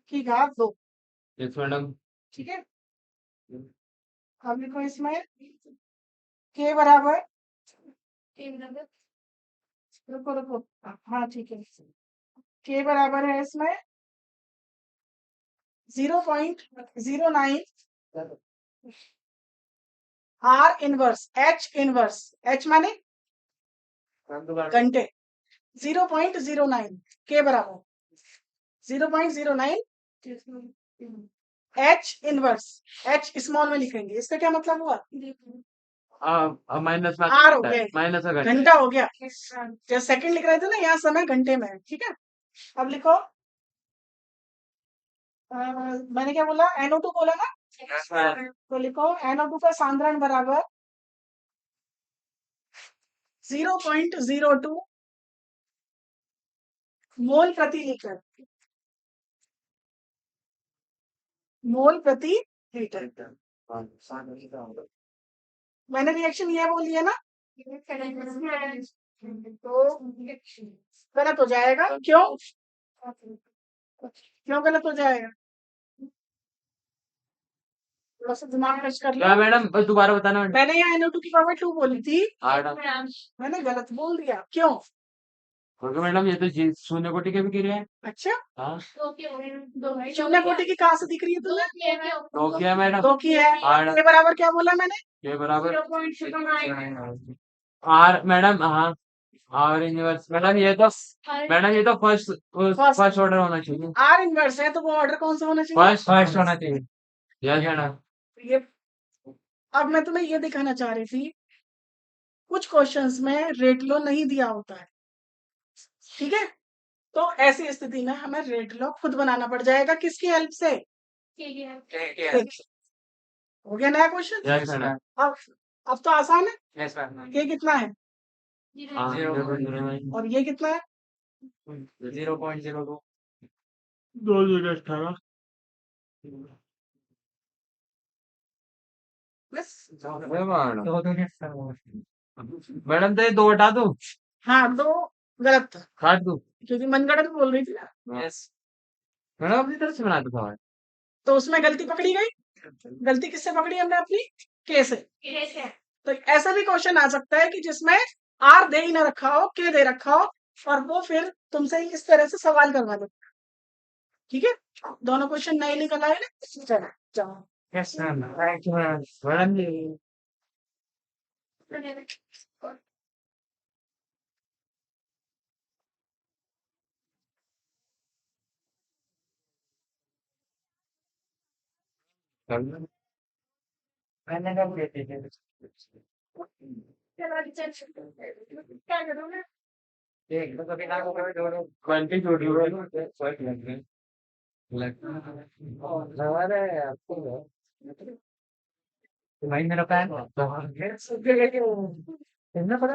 की घात 2। Yes madam. ठीक है, अब लिखो इसमें के बराबर, रुको रुको, हाँ ठीक है, के बराबर है इसमें 0.09 R inverse H inverse, H माने घंटे, 0.09 के बराबर 0.09 H इनवर्स, H स्मॉल में लिखेंगे। इसका क्या मतलब हुआ? माइनस में R हो गया, माइनस का घंटा हो गया। जब सेकंड लिख रहे थे ना, यहाँ समय घंटे में है। ठीक है, अब लिखो मैंने क्या बोला? NO2 बोला ना, तो लिखो NO2 का सांद्रण बराबर 0.02 मोल प्रति लीटर, मोल प्रति लीटर। मैंने रिएक्शन ये बोली है ना, तो गलत हो जाएगा। क्यों क्यों गलत हो जाएगा? थोड़ा सा दिमाग खर्च कर लो। क्या मैडम दोबारा बताना मैडम। मैंने यहाँ NO2 की पावर 2 बोली थी, आठ मैंने गलत बोल दिया। क्यों? क्योंकि मैडम ये तो शून्य कोटि के भी गिरे हैं। अच्छा, हाँ शून्य कोटि की कहाँ से दिख रही है तुम्हें? तो क्या मैडम 2 की है। आठ के बराबर क्या बोला मैंने? के बराबर आर मैडम। हाँ आर इनवर्स मैडम ये तो फर्स्ट ऑर्डर होना चाहिए। R इनवर्स है तो वो ऑर्डर कौन सा होना चाहिए? फर्स्ट होना चाहिए। Yes madam. ये अब मैं तुम्हें ये दिखाना चाह रही थी, कुछ क्वेश्चंस में रेट लॉ नहीं दिया होता है। ठीक है, तो ऐसी स्थिति में हमें रेट लॉ खुद बनाना पड़ जाएगा। किसकी हेल्प से? हो गया नया क्वेश्चन। Yes madam. अब तो आसान है। Yes ma'am. ये कितना है हाँ और ये कितना है? 0.02 2 0 18 अरे मैडम दो दो मिनट का वो। मैडम तो ये दो हटा दो हाँ, 2 गलत था, काट दो क्योंकि मनगढ़ंत बोल रही थी ना। यस मैडम अपनी तरफ से बनाते था तो उसमें गलती पकड़ी गई। गलती किससे पकड़ी हमने अपनी? के से। कैसे तो ऐसा भी क्वेश्चन आ सकता है कि जिसमें आर दे ही ना रखा हो, के दे रखा हो, और वो फिर तुमसे इस तरह से सवाल करवा दो। ठीक है, दोनों क्वेश्चन नए निकल आए ना। चलो जाओ। Yes ma'am. Thank you madam ji मैंने कब देते थे? क्या करूँ मैं? एक तो कभी ना कभी दोनों क्वालिटी छोटी हुई फर्क लग गए। अरे आपको तो भाई मेरा पैन इतना पड़ा